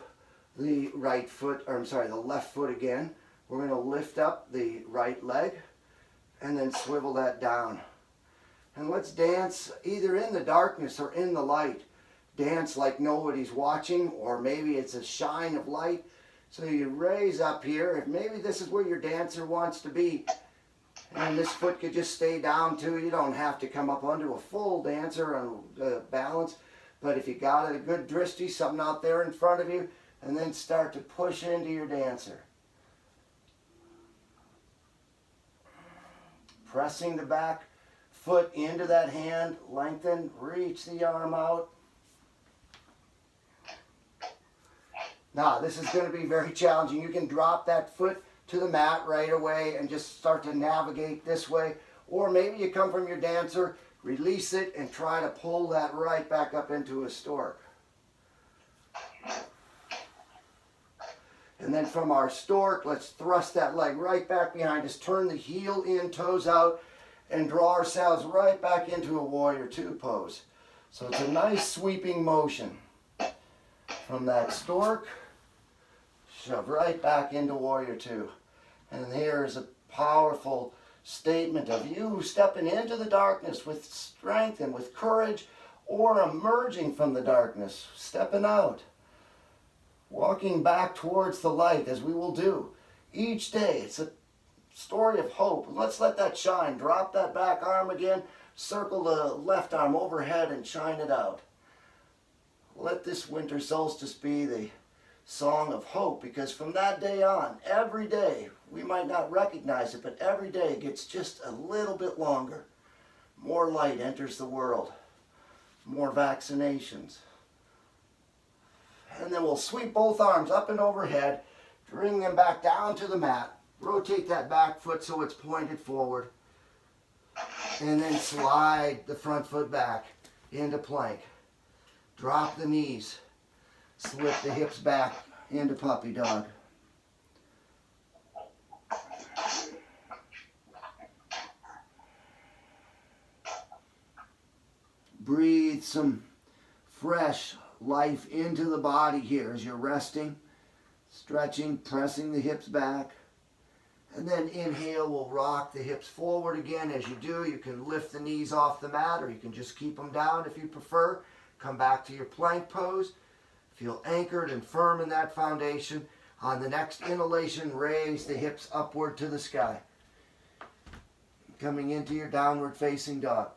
the left foot again. We're going to lift up the right leg and then swivel that down. And let's dance either in the darkness or in the light. Dance like nobody's watching, or maybe it's a shine of light. So you raise up here, and maybe this is where your dancer wants to be. And this foot could just stay down too. You don't have to come up under a full dancer on balance. But if you got a good drishti, something out there in front of you, and then start to push into your dancer. Pressing the back foot into that hand, lengthen, reach the arm out. Now, this is going to be very challenging. You can drop that foot to the mat right away and just start to navigate this way. Or maybe you come from your dancer, release it, and try to pull that right back up into a stork. And then from our stork, let's thrust that leg right back behind us, turn the heel in, toes out, and draw ourselves right back into a warrior two pose. So it's a nice sweeping motion. From that stork, shove right back into warrior two. And here is a powerful statement of you stepping into the darkness with strength and with courage, or emerging from the darkness, stepping out, walking back towards the light, as we will do each day. It's a story of hope. Let's let that shine. Drop that back arm again, circle the left arm overhead and shine it out. Let this winter solstice be the song of hope, because from that day on, every day, we might not recognize it, but every day gets just a little bit longer. More light enters the world, more vaccinations. And then we'll sweep both arms up and overhead, bring them back down to the mat, rotate that back foot so it's pointed forward, and then slide the front foot back into plank. Drop the knees, slip the hips back into puppy dog. Breathe some fresh life into the body here as you're resting, stretching, pressing the hips back. And then inhale, we'll rock the hips forward again. As you do, you can lift the knees off the mat, or you can just keep them down if you prefer. Come back to your plank pose. Feel anchored and firm in that foundation. On the next inhalation, raise the hips upward to the sky. Coming into your downward facing dog.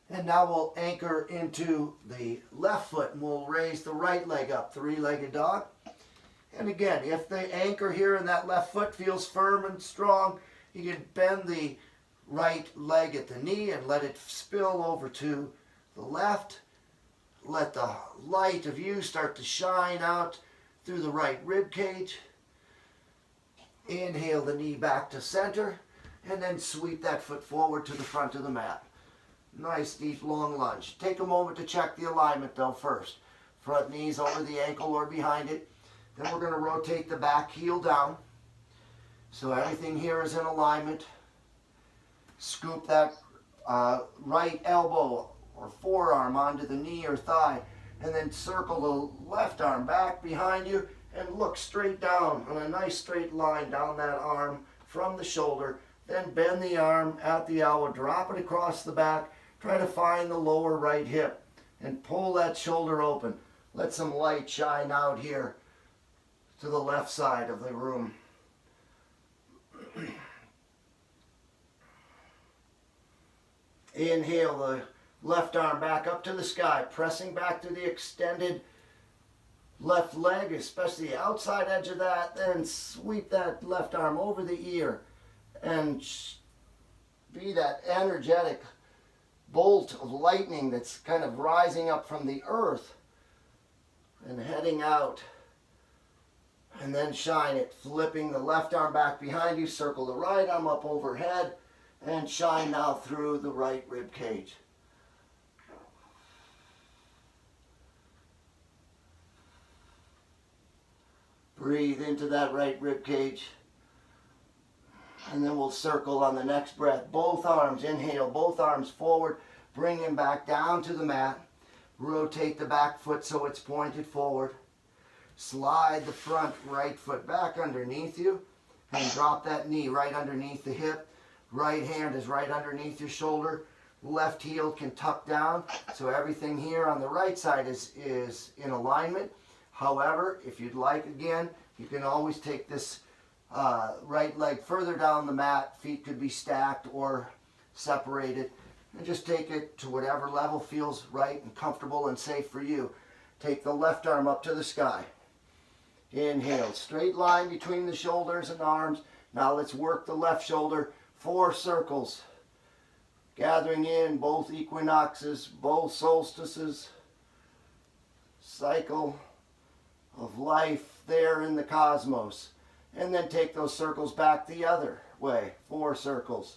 And now we'll anchor into the left foot, and we'll raise the right leg up, three-legged dog. And again, if the anchor here in that left foot feels firm and strong, you can bend the right leg at the knee and let it spill over to the left. Let the light of you start to shine out through the right rib cage. Inhale the knee back to center, and then sweep that foot forward to the front of the mat. Nice deep long lunge. Take a moment to check the alignment though first. Front knees over the ankle or behind it. Then we're going to rotate the back heel down. So everything here is in alignment. Scoop that right elbow or forearm onto the knee or thigh, and then circle the left arm back behind you and look straight down on a nice straight line down that arm from the shoulder. Then bend the arm at the elbow, drop it across the back. Try to find the lower right hip and pull that shoulder open. Let some light shine out here to the left side of the room. Inhale the left arm back up to the sky, pressing back to the extended left leg, especially the outside edge of that. Then sweep that left arm over the ear and be that energetic bolt of lightning that's kind of rising up from the earth and heading out. And then shine it, flipping the left arm back behind you, circle the right arm up overhead, and shine now through the right rib cage. Breathe into that right rib cage. And then we'll circle on the next breath. Both arms, inhale, both arms forward. Bring them back down to the mat. Rotate the back foot so it's pointed forward. Slide the front right foot back underneath you. And drop that knee right underneath the hip. Right hand is right underneath your shoulder. Left heel can tuck down. So everything here on the right side is in alignment. However, if you'd like, again, you can always take this right leg further down the mat. Feet could be stacked or separated. And just take it to whatever level feels right and comfortable and safe for you. Take the left arm up to the sky. Inhale, straight line between the shoulders and arms. Now let's work the left shoulder 4 circles, gathering in both equinoxes, both solstices, cycle of life there in the cosmos. And then take those circles back the other way, 4 circles.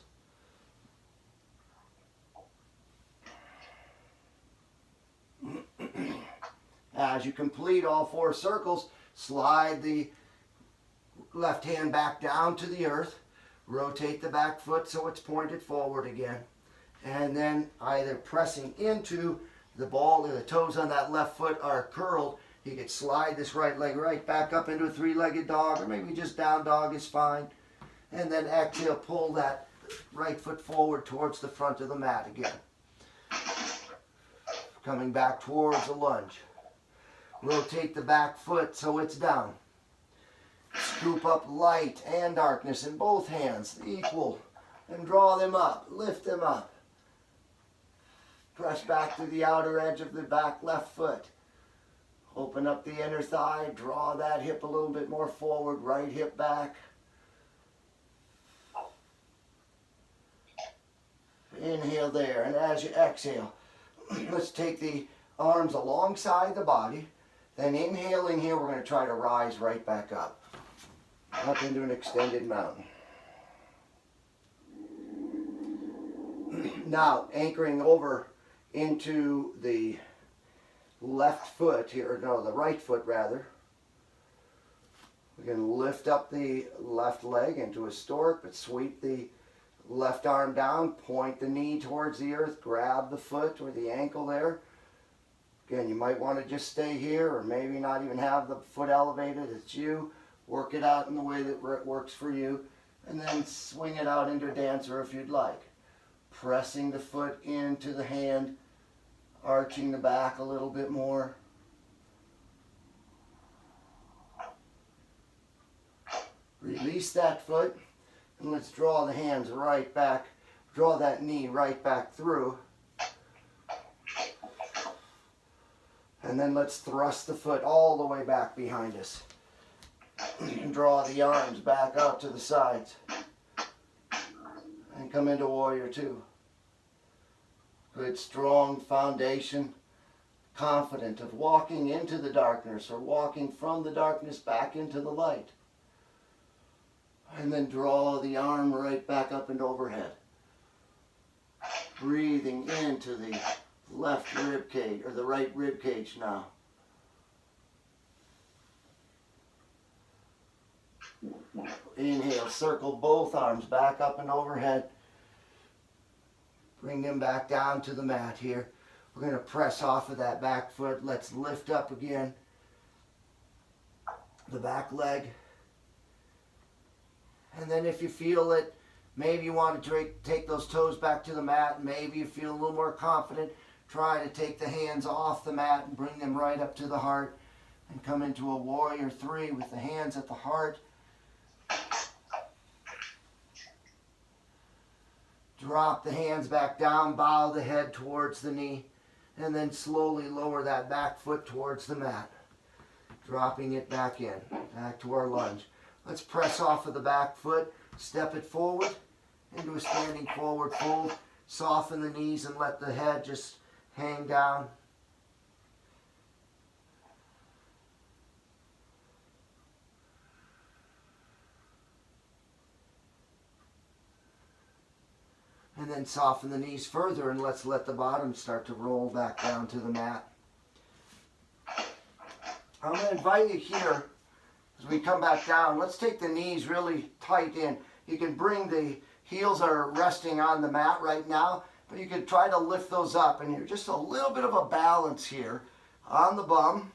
As you complete all 4 circles, slide the left hand back down to the earth, rotate the back foot so it's pointed forward again, and then either pressing into the ball or the toes on that left foot are curled. You could slide this right leg right back up into a 3-legged dog, or maybe just down dog is fine. And then exhale, pull that right foot forward towards the front of the mat again. Coming back towards a lunge. Rotate the back foot so it's down. Scoop up light and darkness in both hands, equal, and draw them up, lift them up. Press back to the outer edge of the back left foot. Open up the inner thigh, draw that hip a little bit more forward, right hip back. Inhale there, and as you exhale, let's take the arms alongside the body. Then inhaling here, we're going to try to rise right back up into an extended mountain. Now, anchoring over into the left foot here, no, the right foot rather. We're going to lift up the left leg into a stork, but sweep the left arm down, point the knee towards the earth, grab the foot or the ankle there. Again, you might want to just stay here, or maybe not even have the foot elevated. It's you. Work it out in the way that works for you, and then swing it out into a dancer if you'd like. Pressing the foot into the hand, arching the back a little bit more. Release that foot, and let's draw the hands right back. Draw that knee right back through. And then let's thrust the foot all the way back behind us. Draw the arms back out to the sides. And come into Warrior Two. Good strong foundation, confident of walking into the darkness or walking from the darkness back into the light. And then draw the arm right back up and overhead. Breathing into the left rib cage, or the right rib cage now. Inhale, circle both arms back up and overhead. Bring them back down to the mat here. We're going to press off of that back foot. Let's lift up again. The back leg. And then if you feel it, maybe you want to take those toes back to the mat. Maybe you feel a little more confident. Try to take the hands off the mat and bring them right up to the heart. And come into a Warrior Three with the hands at the heart. Drop the hands back down, bow the head towards the knee, and then slowly lower that back foot towards the mat. Dropping it back in, back to our lunge. Let's press off of the back foot, step it forward into a standing forward fold. Soften the knees and let the head just hang down. And then soften the knees further, and let's let the bottom start to roll back down to the mat. I'm going to invite you here, as we come back down, let's take the knees really tight in. You can bring the heels are resting on the mat right now, but you can try to lift those up, and you're just a little bit of a balance here on the bum,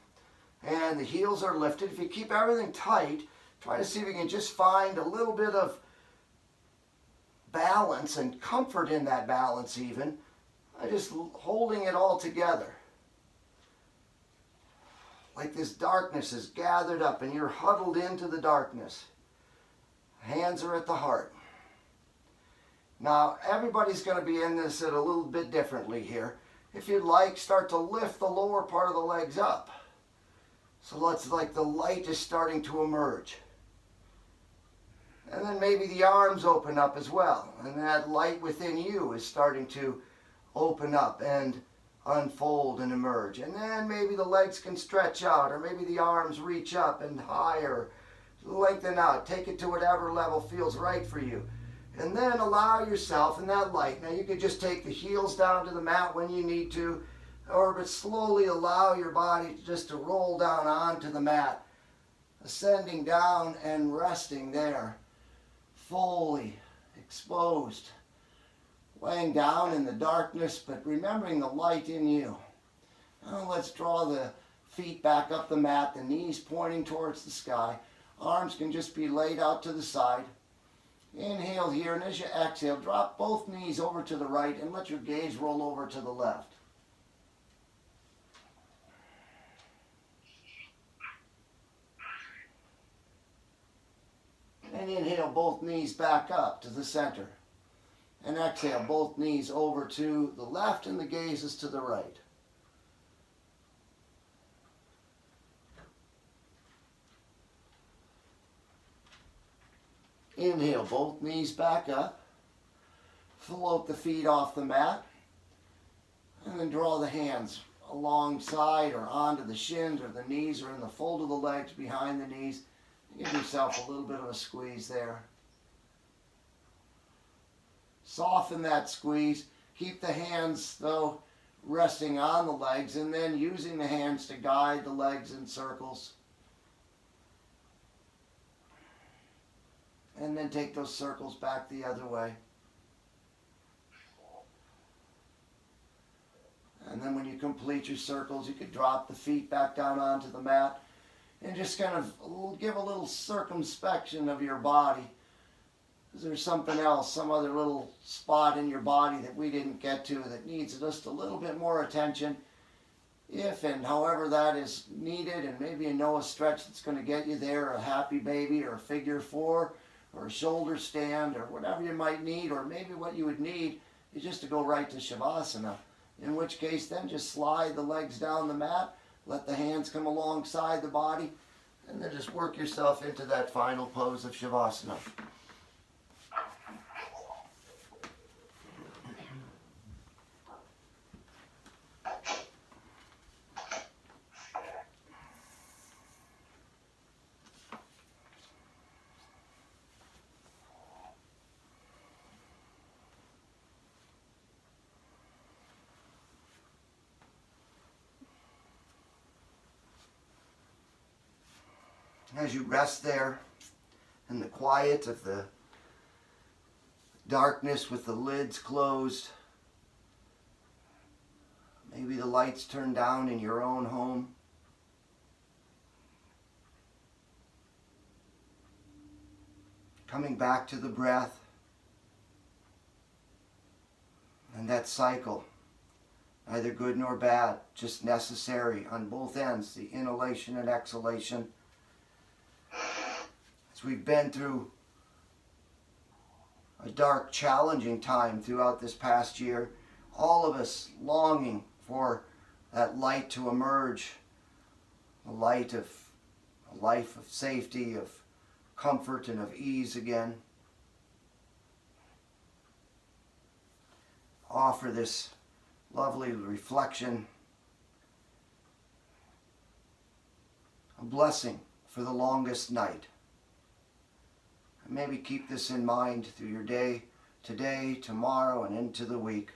and the heels are lifted. If you keep everything tight, try to see if you can just find a little bit of balance and comfort in that balance even, just holding it all together. Like this darkness is gathered up and you're huddled into the darkness. Hands are at the heart. Now everybody's going to be in this a little bit differently here. If you'd like, start to lift the lower part of the legs up. So let's, like the light is starting to emerge. And then maybe the arms open up as well. And that light within you is starting to open up and unfold and emerge. And then maybe the legs can stretch out, or maybe the arms reach up and higher, lengthen out. Take it to whatever level feels right for you. And then allow yourself in that light. Now you could just take the heels down to the mat when you need to, but slowly allow your body just to roll down onto the mat, ascending down and resting there, fully exposed, laying down in the darkness, but remembering the light in you. Now let's draw the feet back up the mat, the knees pointing towards the sky. Arms can just be laid out to the side. Inhale here, and as you exhale, drop both knees over to the right and let your gaze roll over to the left. And inhale, both knees back up to the center. And exhale, both knees over to the left and the gaze is to the right. Inhale, both knees back up. Float the feet off the mat. And then draw the hands alongside or onto the shins or the knees or in the fold of the legs behind the knees. Give yourself a little bit of a squeeze there. Soften that squeeze. Keep the hands, though, resting on the legs, and then using the hands to guide the legs in circles. And then take those circles back the other way. And then when you complete your circles, you could drop the feet back down onto the mat and just kind of give a little circumspection of your body. Is there something else, some other little spot in your body that we didn't get to that needs just a little bit more attention? If and however that is needed, and maybe a stretch that's going to get you there, a happy baby or a figure four or a shoulder stand or whatever you might need, or maybe what you would need is just to go right to Shavasana. In which case then just slide the legs down the mat, let the hands come alongside the body, and then just work yourself into that final pose of Shavasana. As you rest there in the quiet of the darkness with the lids closed, maybe the lights turned down in your own home, coming back to the breath and that cycle, neither good nor bad, just necessary on both ends, the inhalation and exhalation. We've been through a dark, challenging time throughout this past year. All of us longing for that light to emerge, a light of a life of safety, of comfort, and of ease again. Offer this lovely reflection, a blessing for the longest night. And maybe keep this in mind through your day, today, tomorrow, and into the week.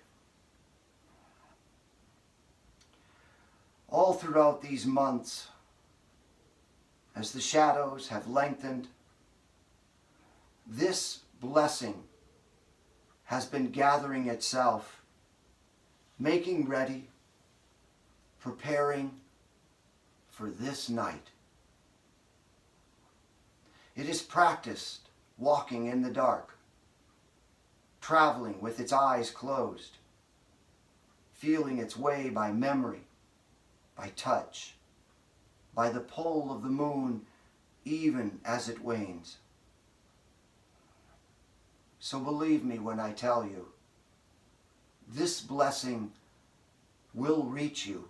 All throughout these months, as the shadows have lengthened, this blessing has been gathering itself, making ready, preparing for this night. It is practiced walking in the dark, traveling with its eyes closed, feeling its way by memory, by touch, by the pull of the moon even as it wanes. So believe me when I tell you, this blessing will reach you,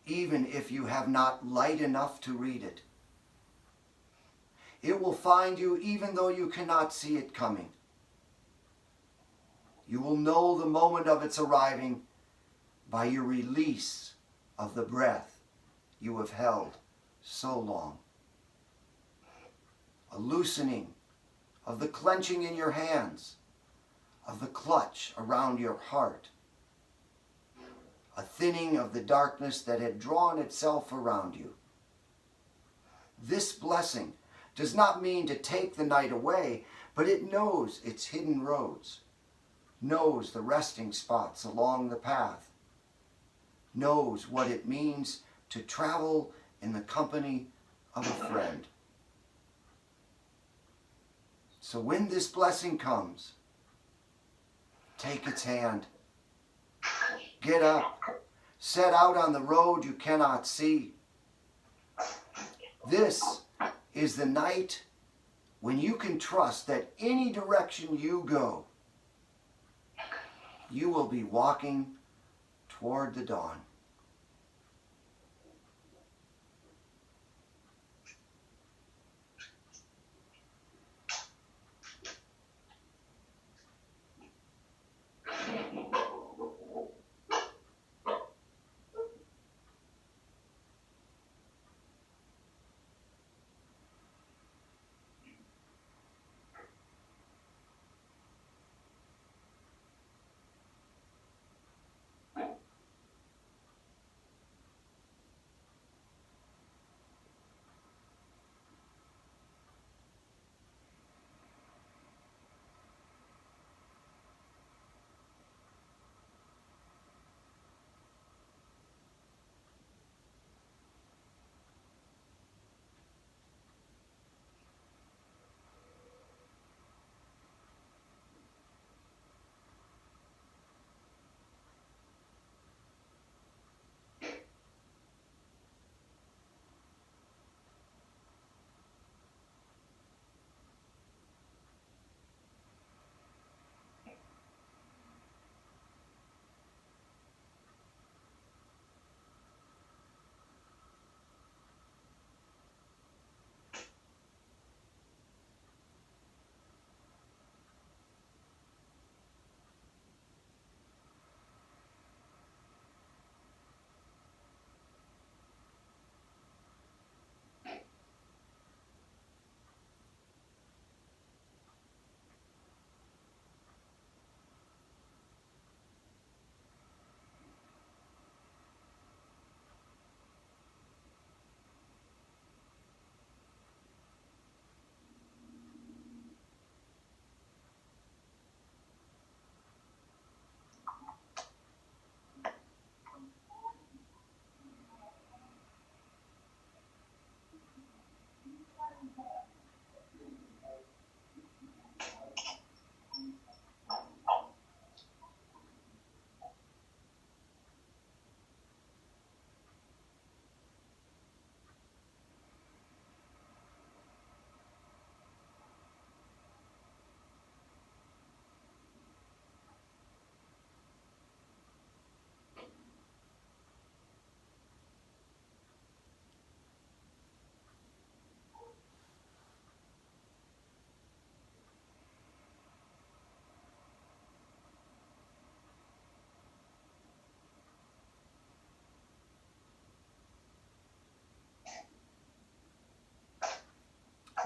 even if you have not light enough to read it. It will find you even though you cannot see it coming. You will know the moment of its arriving by your release of the breath you have held so long. A loosening of the clenching in your hands, of the clutch around your heart. A thinning of the darkness that had drawn itself around you. This blessing does not mean to take the night away, but it knows its hidden roads, knows the resting spots along the path, knows what it means to travel in the company of a friend. So when this blessing comes, take its hand. Get up. Set out on the road you cannot see. This is the night when you can trust that any direction you go, you will be walking toward the dawn.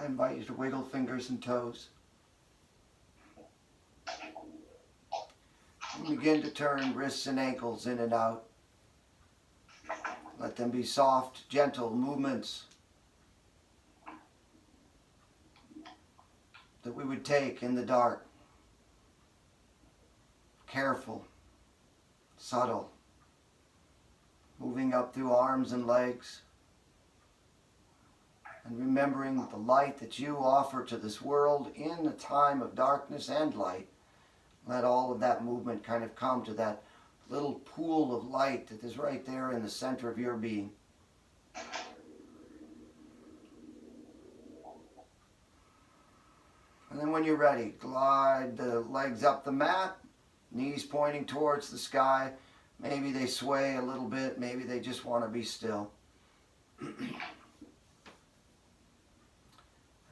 I invite you to wiggle fingers and toes. And begin to turn wrists and ankles in and out. Let them be soft, gentle movements that we would take in the dark. Careful, subtle, moving up through arms and legs. And remembering the light that you offer to this world in a time of darkness and light. Let all of that movement kind of come to that little pool of light that is right there in the center of your being. And then when you're ready, glide the legs up the mat, knees pointing towards the sky. Maybe they sway a little bit, maybe they just want to be still.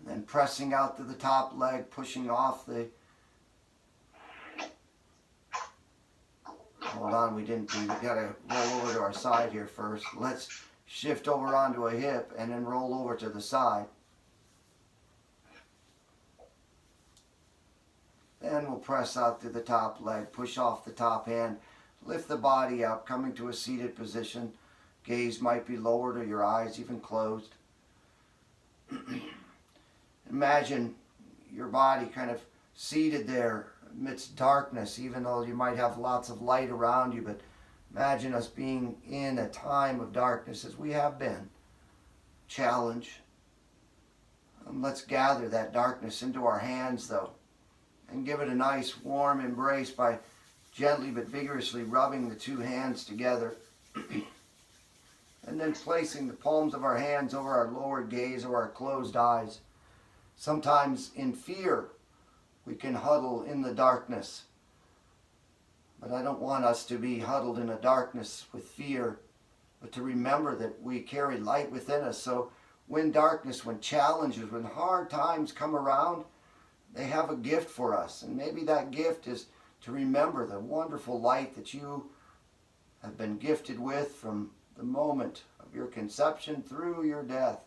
Then pressing out to the top leg, pushing off the... Hold on, we gotta roll over to our side here first. Let's shift over onto a hip and then roll over to the side. Then we'll press out to the top leg, push off the top hand, lift the body up, coming to a seated position. Gaze might be lowered or your eyes even closed. Imagine your body kind of seated there amidst darkness, even though you might have lots of light around you, but imagine us being in a time of darkness as we have been. Challenge. And let's gather that darkness into our hands, though, and give it a nice warm embrace by gently but vigorously rubbing the two hands together. And then placing the palms of our hands over our lowered gaze or our closed eyes. Sometimes in fear, we can huddle in the darkness. But I don't want us to be huddled in a darkness with fear, but to remember that we carry light within us. So when darkness, when challenges, when hard times come around, they have a gift for us. And maybe that gift is to remember the wonderful light that you have been gifted with from the moment of your conception through your death.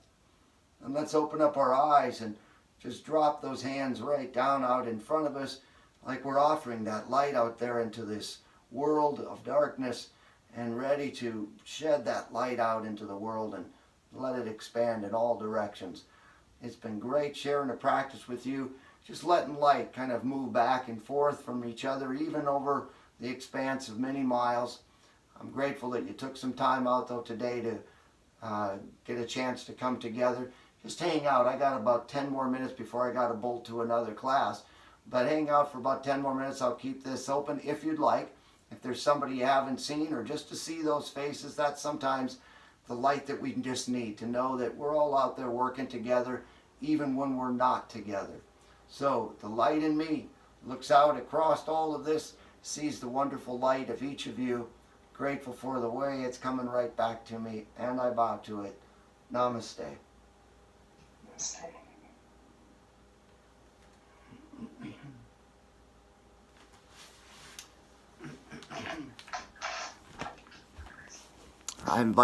And let's open up our eyes and just drop those hands right down out in front of us, like we're offering that light out there into this world of darkness and ready to shed that light out into the world and let it expand in all directions. It's been great sharing a practice with you, just letting light kind of move back and forth from each other, even over the expanse of many miles. I'm grateful that you took some time out, though, today to get a chance to come together. Just hang out. I got about 10 more minutes before I got to bolt to another class. But hang out for about 10 more minutes. I'll keep this open if you'd like. If there's somebody you haven't seen, or just to see those faces, that's sometimes the light that we just need to know that we're all out there working together, even when we're not together. So the light in me looks out across all of this, sees the wonderful light of each of you. Grateful for the way it's coming right back to me, and I bow to it. Namaste. I invite